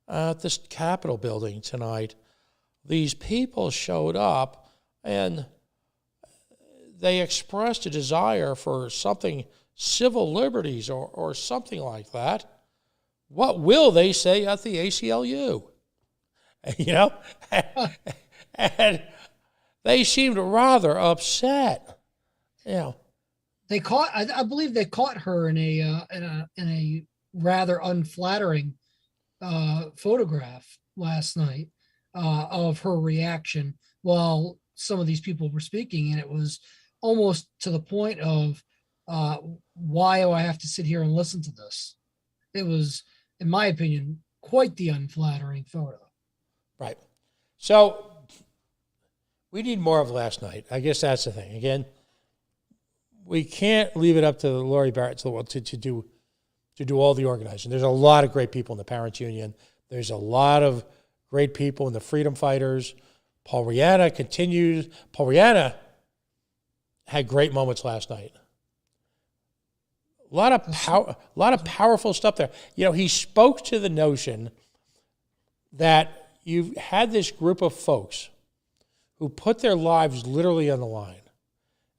at this Capitol building tonight. These people showed up and they expressed a desire for something, civil liberties or something like that. What will they say at the ACLU? You know? And they seemed rather upset. You know. They caught, I believe they caught her in a rather unflattering photograph last night of her reaction while some of these people were speaking, and it was almost to the point of why do I have to sit here and listen to this? It was, in my opinion, quite the unflattering photo. Right. So we need more of last night. I guess that's the thing. Again, we can't leave it up to Lori Barrett to do all the organizing. There's a lot of great people in the Parents Union. There's a lot of great people in the Freedom Fighters. Paul Rihanna continues. Paul Rihanna had great moments last night. A lot of powerful stuff there. You know, he spoke to the notion that you've had this group of folks who put their lives literally on the line.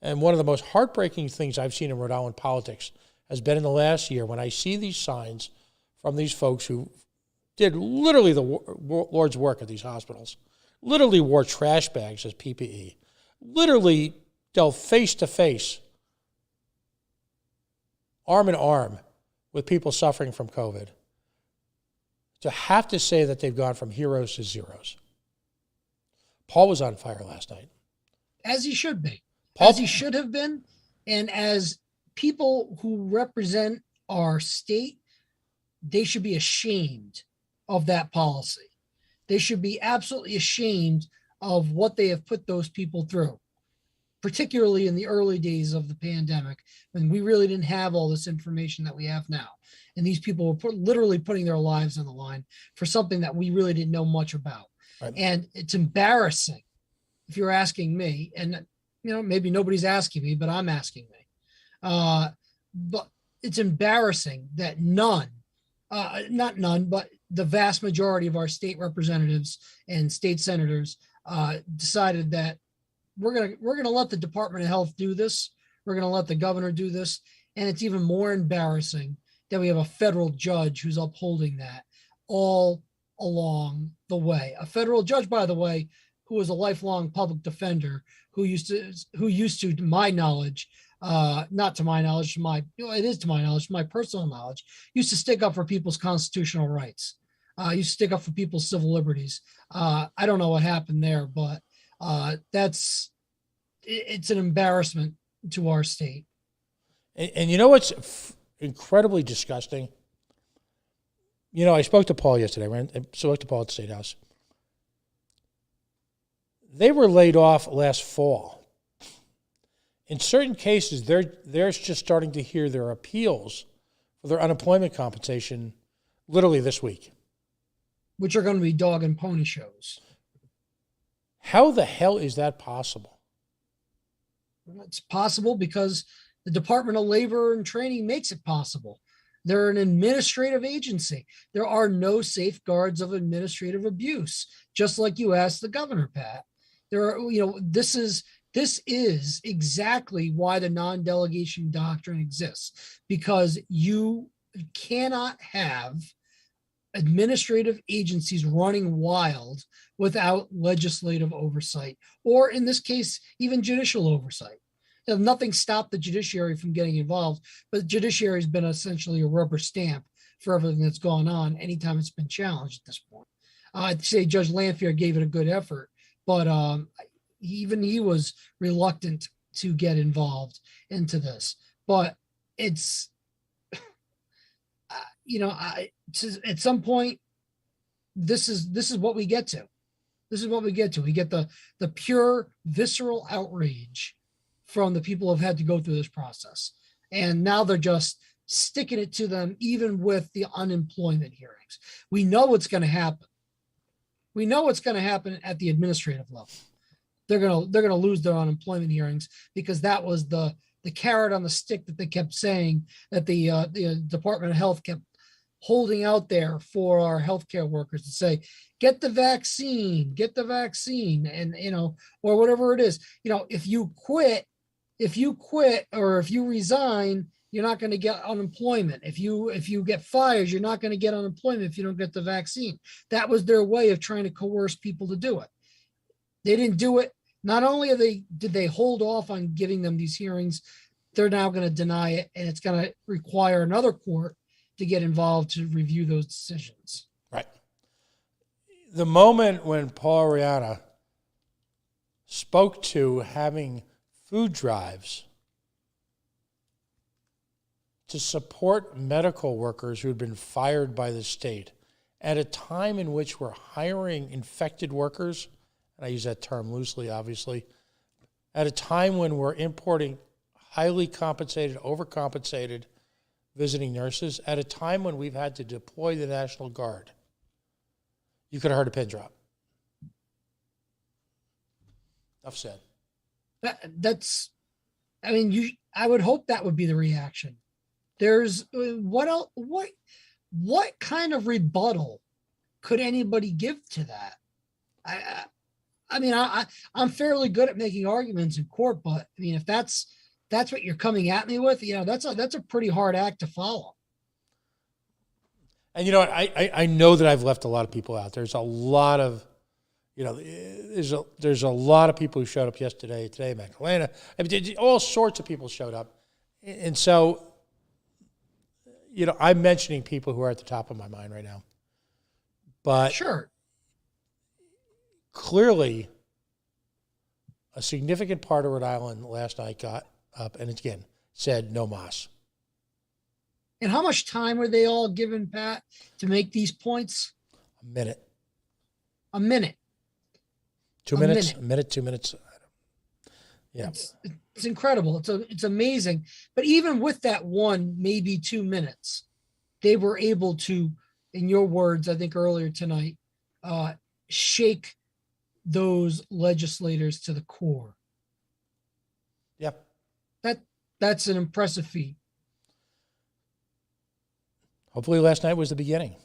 And one of the most heartbreaking things I've seen in Rhode Island politics has been in the last year when I see these signs from these folks who did literally the Lord's work at these hospitals, literally wore trash bags as PPE, literally dealt face-to-face, arm in arm with people suffering from COVID. To have to say that they've gone from heroes to zeros. Paul was on fire last night. As he should be. As he should have been. And as people who represent our state, they should be ashamed of that policy. They should be absolutely ashamed of what they have put those people through, particularly in the early days of the pandemic, when we really didn't have all this information that we have now. And these people were literally putting their lives on the line for something that we really didn't know much about. Right. And it's embarrassing, if you're asking me, and you know, maybe nobody's asking me, but I'm asking me. But it's embarrassing that not none, but the vast majority of our state representatives and state senators decided that we're gonna let the Department of Health do this. We're gonna let the governor do this, and it's even more embarrassing that we have a federal judge who's upholding that all along the way. A federal judge, by the way, who was a lifelong public defender, who used to, to my knowledge, not to my knowledge, it is to my knowledge, my personal knowledge, used to stick up for people's constitutional rights, used to stick up for people's civil liberties. I don't know what happened there, but it's an embarrassment to our state. And you know what's incredibly disgusting? You know, I spoke to Paul yesterday. I spoke to Paul at the State House. They were laid off last fall. In certain cases, they're just starting to hear their appeals for their unemployment compensation literally this week. Which are going to be dog and pony shows. How the hell is that possible? It's possible because the Department of Labor and Training makes it possible. They're an administrative agency. There are no safeguards of administrative abuse, just like you asked the governor, Pat. This is exactly why the non-delegation doctrine exists, because you cannot have administrative agencies running wild without legislative oversight, or in this case, even judicial oversight. Nothing stopped the judiciary from getting involved, but the judiciary has been essentially a rubber stamp for everything that's gone on anytime it's been challenged at this point. I'd say Judge Lanphier gave it a good effort, but even he was reluctant to get involved into this. But it's, at some point, this is what we get to. This is what we get to. We get the pure visceral outrage from the people who have had to go through this process. And now they're just sticking it to them, even with the unemployment hearings. We know what's going to happen. We know what's going to happen at the administrative level. They're going to lose their unemployment hearings, because that was the carrot on the stick that they kept saying, that the Department of Health kept holding out there for our healthcare workers to say, get the vaccine, and, or whatever it is. If you quit, or if you resign, you're not going to get unemployment. If you get fired, you're not going to get unemployment if you don't get the vaccine. That was their way of trying to coerce people to do it. They didn't do it. Not only did they hold off on giving them these hearings, they're now going to deny it, and it's going to require another court to get involved to review those decisions. Right. The moment when Paul Ariana spoke to having food drives to support medical workers who had been fired by the state at a time in which we're hiring infected workers, and I use that term loosely, obviously, at a time when we're importing highly compensated, overcompensated visiting nurses, at a time when we've had to deploy the National Guard, you could have heard a pin drop. Enough said. I would hope that would be the reaction. There's what else? What kind of rebuttal could anybody give to that? I'm fairly good at making arguments in court, but if that's what you're coming at me with, that's a pretty hard act to follow. And I know that I've left a lot of people out. There's a lot of, there's a lot of people who showed up yesterday, today, Calenda. All sorts of people showed up. And so, I'm mentioning people who are at the top of my mind right now. But sure, clearly, a significant part of Rhode Island last night got up and again said no mas. And how much time were they all given, Pat, to make these points? A minute. 2 minutes. A minute, 2 minutes. Yeah. It's incredible. It's amazing. But even with that 1, maybe 2 minutes, they were able to, in your words, I think earlier tonight, shake those legislators to the core. Yeah. That's an impressive feat. Hopefully last night was the beginning.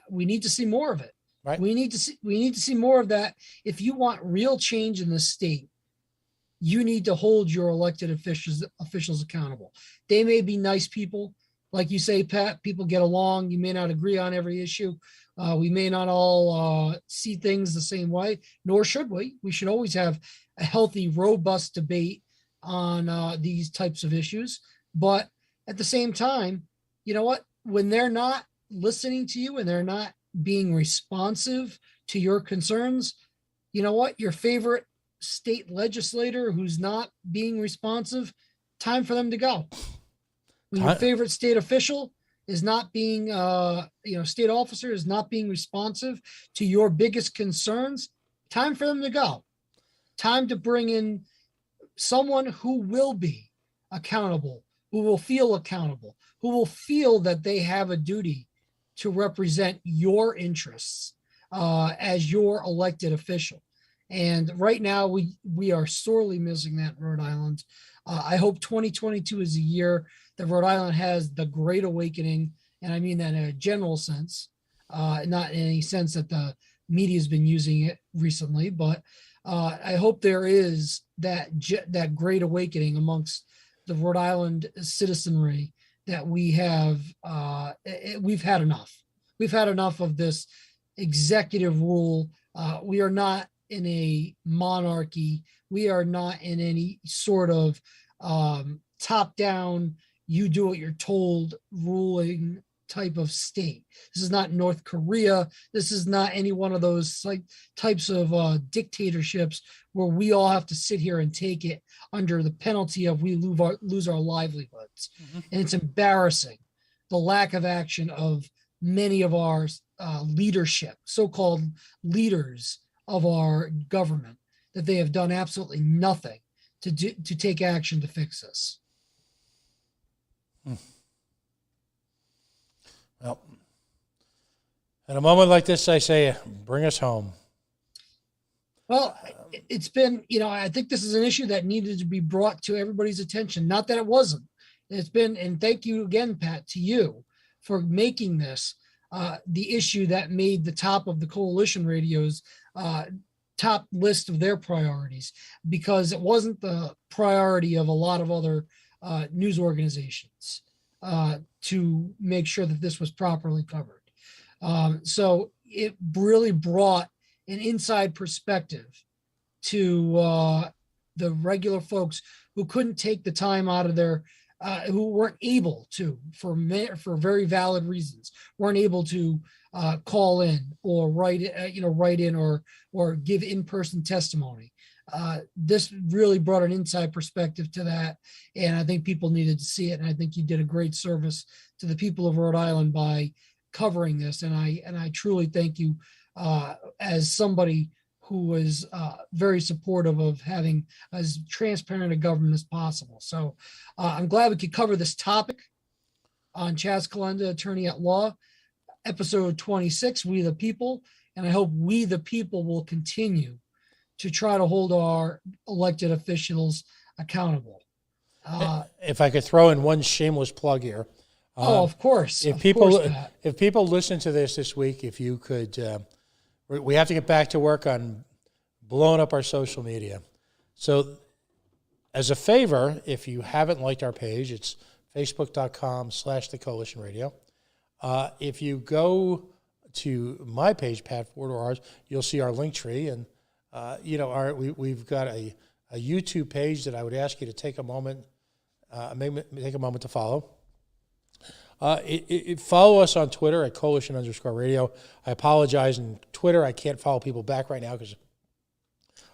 We need to see more of it. Right. We need to see more of that. If you want real change in the state, you need to hold your elected officials accountable. They may be nice people. Like you say, Pat, people get along. You may not agree on every issue. We may not all see things the same way, nor should we. We should always have a healthy, robust debate on these types of issues. But at the same time, you know what? When they're not listening to you and they're not being responsive to your concerns, you know what? Your favorite state legislator who's not being responsive, time for them to go. When your favorite state official is not being, state officer is not being responsive to your biggest concerns, time for them to go. Time to bring in someone who will be accountable, who will feel accountable, who will feel that they have a duty to represent your interests as your elected official. And right now, we are sorely missing that in Rhode Island. I hope 2022 is a year that Rhode Island has the Great Awakening, and I mean that in a general sense, not in any sense that the media has been using it recently, but I hope there is that Great Awakening amongst the Rhode Island citizenry that we have. We've had enough. We've had enough of this executive rule. We are not in a monarchy. We are not in any sort of top-down, you do what you're told ruling type of state. This is not North Korea. This is not any one of those types of dictatorships where we all have to sit here and take it under the penalty of we lose our livelihoods. Mm-hmm. And it's embarrassing, the lack of action of many of our leadership, so-called leaders of our government, that they have done absolutely nothing to take action to fix this. Well, at a moment like this, I say, bring us home. Well, it's been, I think this is an issue that needed to be brought to everybody's attention. Not that it wasn't. It's been, and thank you again, Pat, to you for making this the issue that made the top of the coalition radio's top list of their priorities, because it wasn't the priority of a lot of other news organizations to make sure that this was properly covered. So it really brought an inside perspective to the regular folks who couldn't take the time out of their, who weren't able to, for very valid reasons, weren't able to call in or write in or give in-person testimony. This really brought an inside perspective to that, and I think people needed to see it. And I think you did a great service to the people of Rhode Island by covering this. And I truly thank you as somebody who was very supportive of having as transparent a government as possible. So I'm glad we could cover this topic on Chaz Calenda, Attorney at Law, episode 26, We the People. And I hope we the people will continue to try to hold our elected officials accountable. If I could throw in one shameless plug here. Of course. If people listen to this week, if you could, we have to get back to work on blowing up our social media. So as a favor, if you haven't liked our page, it's facebook.com/The Coalition Radio. If you go to my page, Pat Ford or ours, you'll see our link tree. And, we've got a YouTube page that I would ask you to take a moment, to follow. Follow us on Twitter at Coalition_Radio. I apologize. In Twitter, I can't follow people back right now because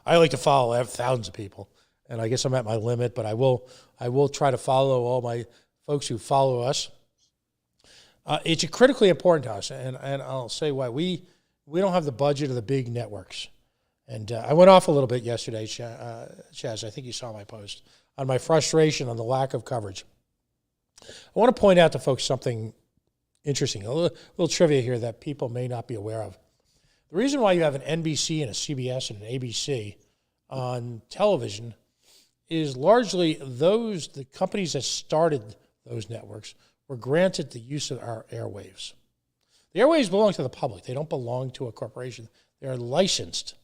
I like to follow. I have thousands of people, and I guess I'm at my limit. But I will try to follow all my folks who follow us. It's critically important to us, and I'll say why. We don't have the budget of the big networks. And I went off a little bit yesterday, Chaz. I think you saw my post on my frustration on the lack of coverage. I want to point out to folks something interesting, a little trivia here that people may not be aware of. The reason why you have an NBC and a CBS and an ABC on television is largely the companies that started those networks were granted the use of our airwaves. The airwaves belong to the public. They don't belong to a corporation. They are licensed.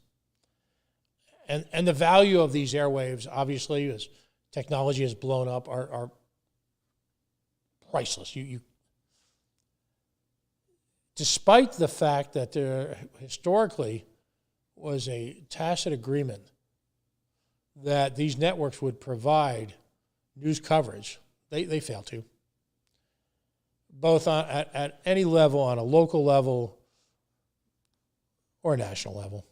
And the value of these airwaves, obviously, as technology has blown up, are priceless. Despite the fact that there historically was a tacit agreement that these networks would provide news coverage, they fail to. Both at any level, on a local level or a national level.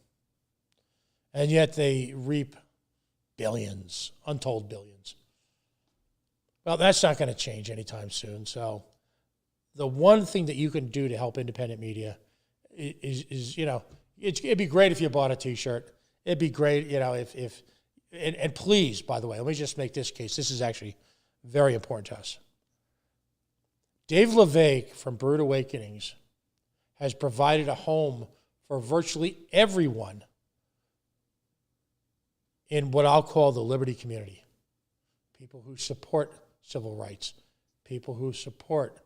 And yet they reap billions, untold billions. Well, that's not going to change anytime soon. So the one thing that you can do to help independent media is it'd be great if you bought a T-shirt. It'd be great, if and please, by the way, let me just make this case. This is actually very important to us. Dave LeVake from Brood Awakenings has provided a home for virtually everyone in what I'll call the liberty community. People who support civil rights, people who support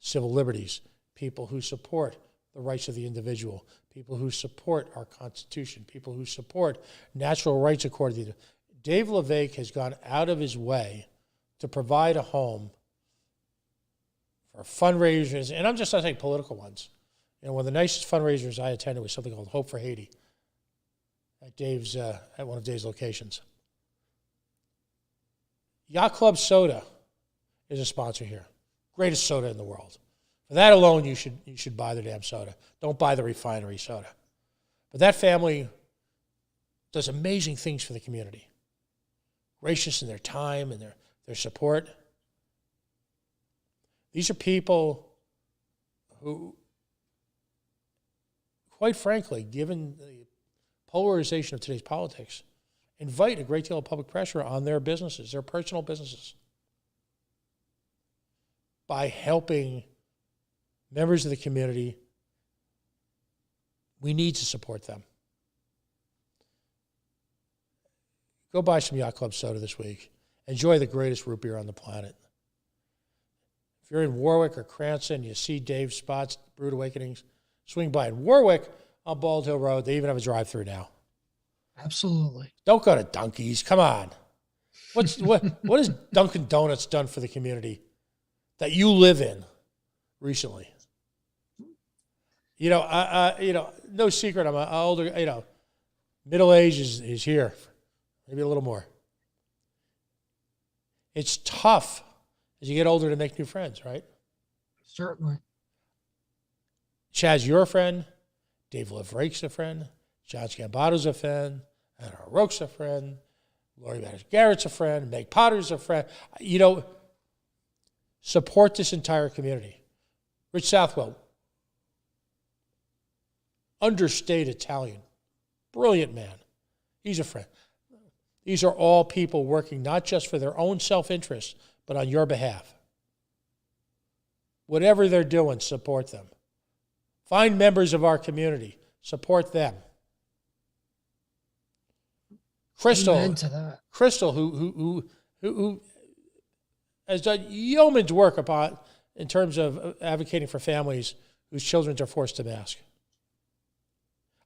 civil liberties, people who support the rights of the individual, people who support our Constitution, people who support natural rights according to Dave LeVake has gone out of his way to provide a home for fundraisers, and I'm just not saying political ones. One of the nicest fundraisers I attended was something called Hope for Haiti at one of Dave's locations. Yacht Club Soda is a sponsor here. Greatest soda in the world. For that alone, you should buy the damn soda. Don't buy the refinery soda. But that family does amazing things for the community. Gracious in their time and their support. These are people who quite frankly, given the polarization of today's politics, invite a great deal of public pressure on their businesses, their personal businesses, by helping members of the community. We need to support them. Go buy some Yacht Club soda this week. Enjoy the greatest root beer on the planet. If you're in Warwick or Cranston, you see Dave's spots, Brewed Awakenings, swing by. In Warwick, on Bald Hill Road, they even have a drive-through now. Absolutely. Don't go to Dunkies. Come on. What has Dunkin' Donuts done for the community that you live in recently? No secret. I'm older. Middle age is here, maybe a little more. It's tough as you get older to make new friends, right? Certainly. Chaz, you're a friend. Dave LeVrake's a friend. John Scambato's a friend. Anna Roque's a friend. Lori Matters Garrett's a friend. Meg Potter's a friend. Support this entire community. Rich Southwell, understated Italian, brilliant man. He's a friend. These are all people working not just for their own self-interest, but on your behalf. Whatever they're doing, support them. Find members of our community. Support them. Crystal, who has done yeoman's work in terms of advocating for families whose children are forced to mask.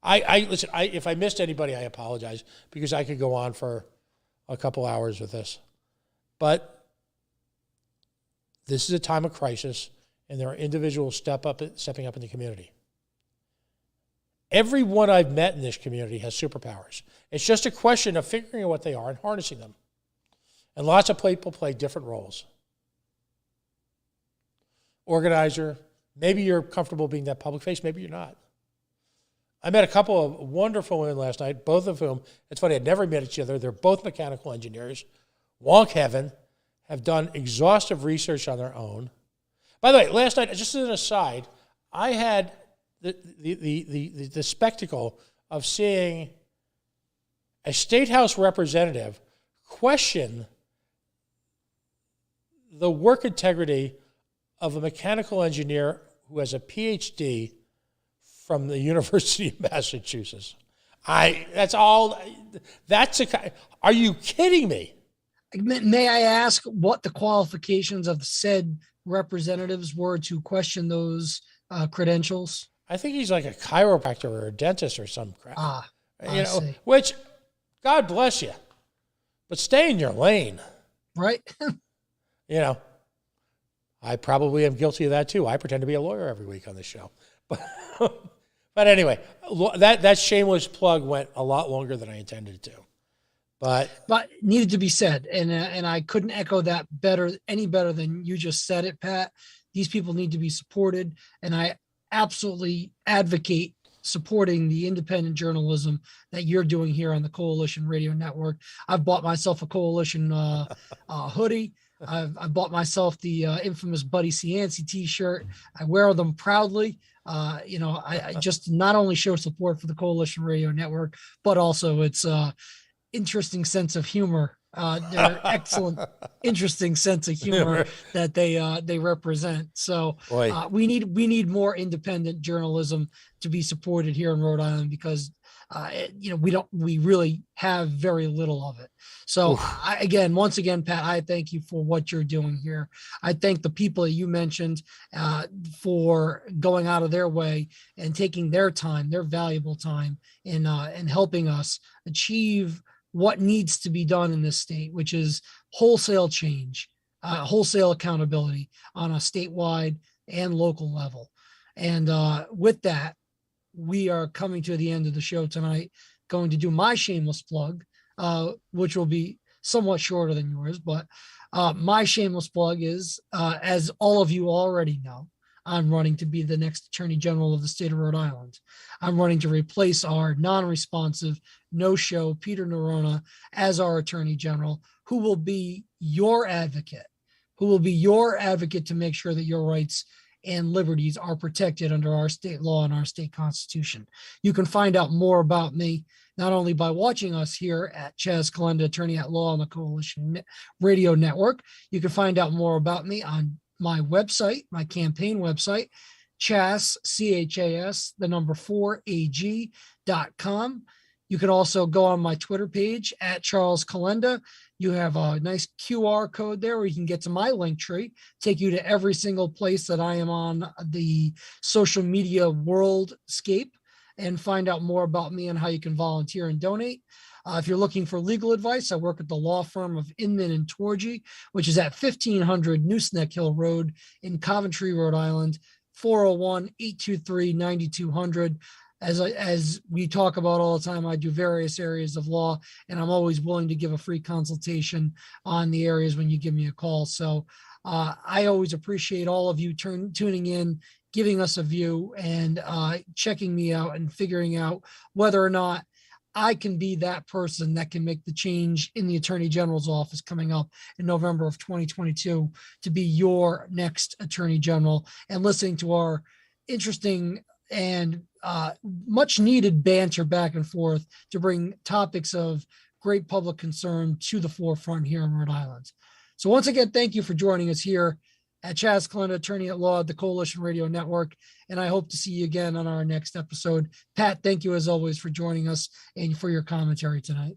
Listen, if I missed anybody, I apologize, because I could go on for a couple hours with this. But this is a time of crisis, and there are individuals stepping up in the community. Everyone I've met in this community has superpowers. It's just a question of figuring out what they are and harnessing them. And lots of people play different roles. Organizer, maybe you're comfortable being that public face, maybe you're not. I met a couple of wonderful women last night, both of whom, it's funny, I'd never met each other. They're both mechanical engineers. Wonk heaven, have done exhaustive research on their own. By the way, last night, just as an aside, I had the spectacle of seeing a state house representative question the work integrity of a mechanical engineer who has a PhD from the University of Massachusetts. Are you kidding me? May I ask what the qualifications of said representatives were to question those credentials? I think he's like a chiropractor or a dentist or some crap. See. Which, God bless you, but stay in your lane. Right. I probably am guilty of that too. I pretend to be a lawyer every week on this show. But anyway, that shameless plug went a lot longer than I intended it to. But needed to be said, and I couldn't echo that any better than you just said it, Pat. These people need to be supported, and I absolutely advocate supporting the independent journalism that you're doing here on the Coalition Radio Network. I've bought myself a Coalition hoodie. I bought myself the infamous Buddy Cianci t-shirt. I wear them proudly. I just not only show support for the Coalition Radio Network, but also its interesting sense of humor. Their excellent, interesting sense of humor that they represent. So we need more independent journalism to be supported here in Rhode Island, because we really have very little of it. So once again, Pat, I thank you for what you're doing here. I thank the people that you mentioned for going out of their way and taking their time, their valuable time, in helping us achieve what needs to be done in this state, which is wholesale change, wholesale accountability on a statewide and local level. And with that, we are coming to the end of the show tonight, going to do my shameless plug, which will be somewhat shorter than yours. But my shameless plug is, as all of you already know, I'm running to be the next Attorney General of the state of Rhode Island. I'm running to replace our non-responsive, no-show Peter Nerona as our Attorney General, who will be your advocate, to make sure that your rights and liberties are protected under our state law and our state constitution. You can find out more about me not only by watching us here at Chaz Calenda, Attorney at Law on the Coalition Radio Network. You can find out more about me on my website, my campaign website, Chas, CHAS, the number 4AG.com. You can also go on my Twitter page at Charles Calenda. You have a nice QR code there where you can get to my link tree, take you to every single place that I am on the social media worldscape, and find out more about me and how you can volunteer and donate. If you're looking for legal advice, I work at the law firm of Inman and Torgy, which is at 1500 Nooseneck Hill Road in Coventry, Rhode Island, 401-823-9200. As we talk about all the time, I do various areas of law, and I'm always willing to give a free consultation on the areas when you give me a call. So I always appreciate all of you tuning in, giving us a view, and checking me out and figuring out whether or not I can be that person that can make the change in the Attorney General's office coming up in November of 2022 to be your next Attorney General, and listening to our interesting and much needed banter back and forth to bring topics of great public concern to the forefront here in Rhode Island. So once again, thank you for joining us here at Chaz Calenda, Attorney at Law at the Coalition Radio Network. And I hope to see you again on our next episode. Pat, thank you as always for joining us and for your commentary tonight.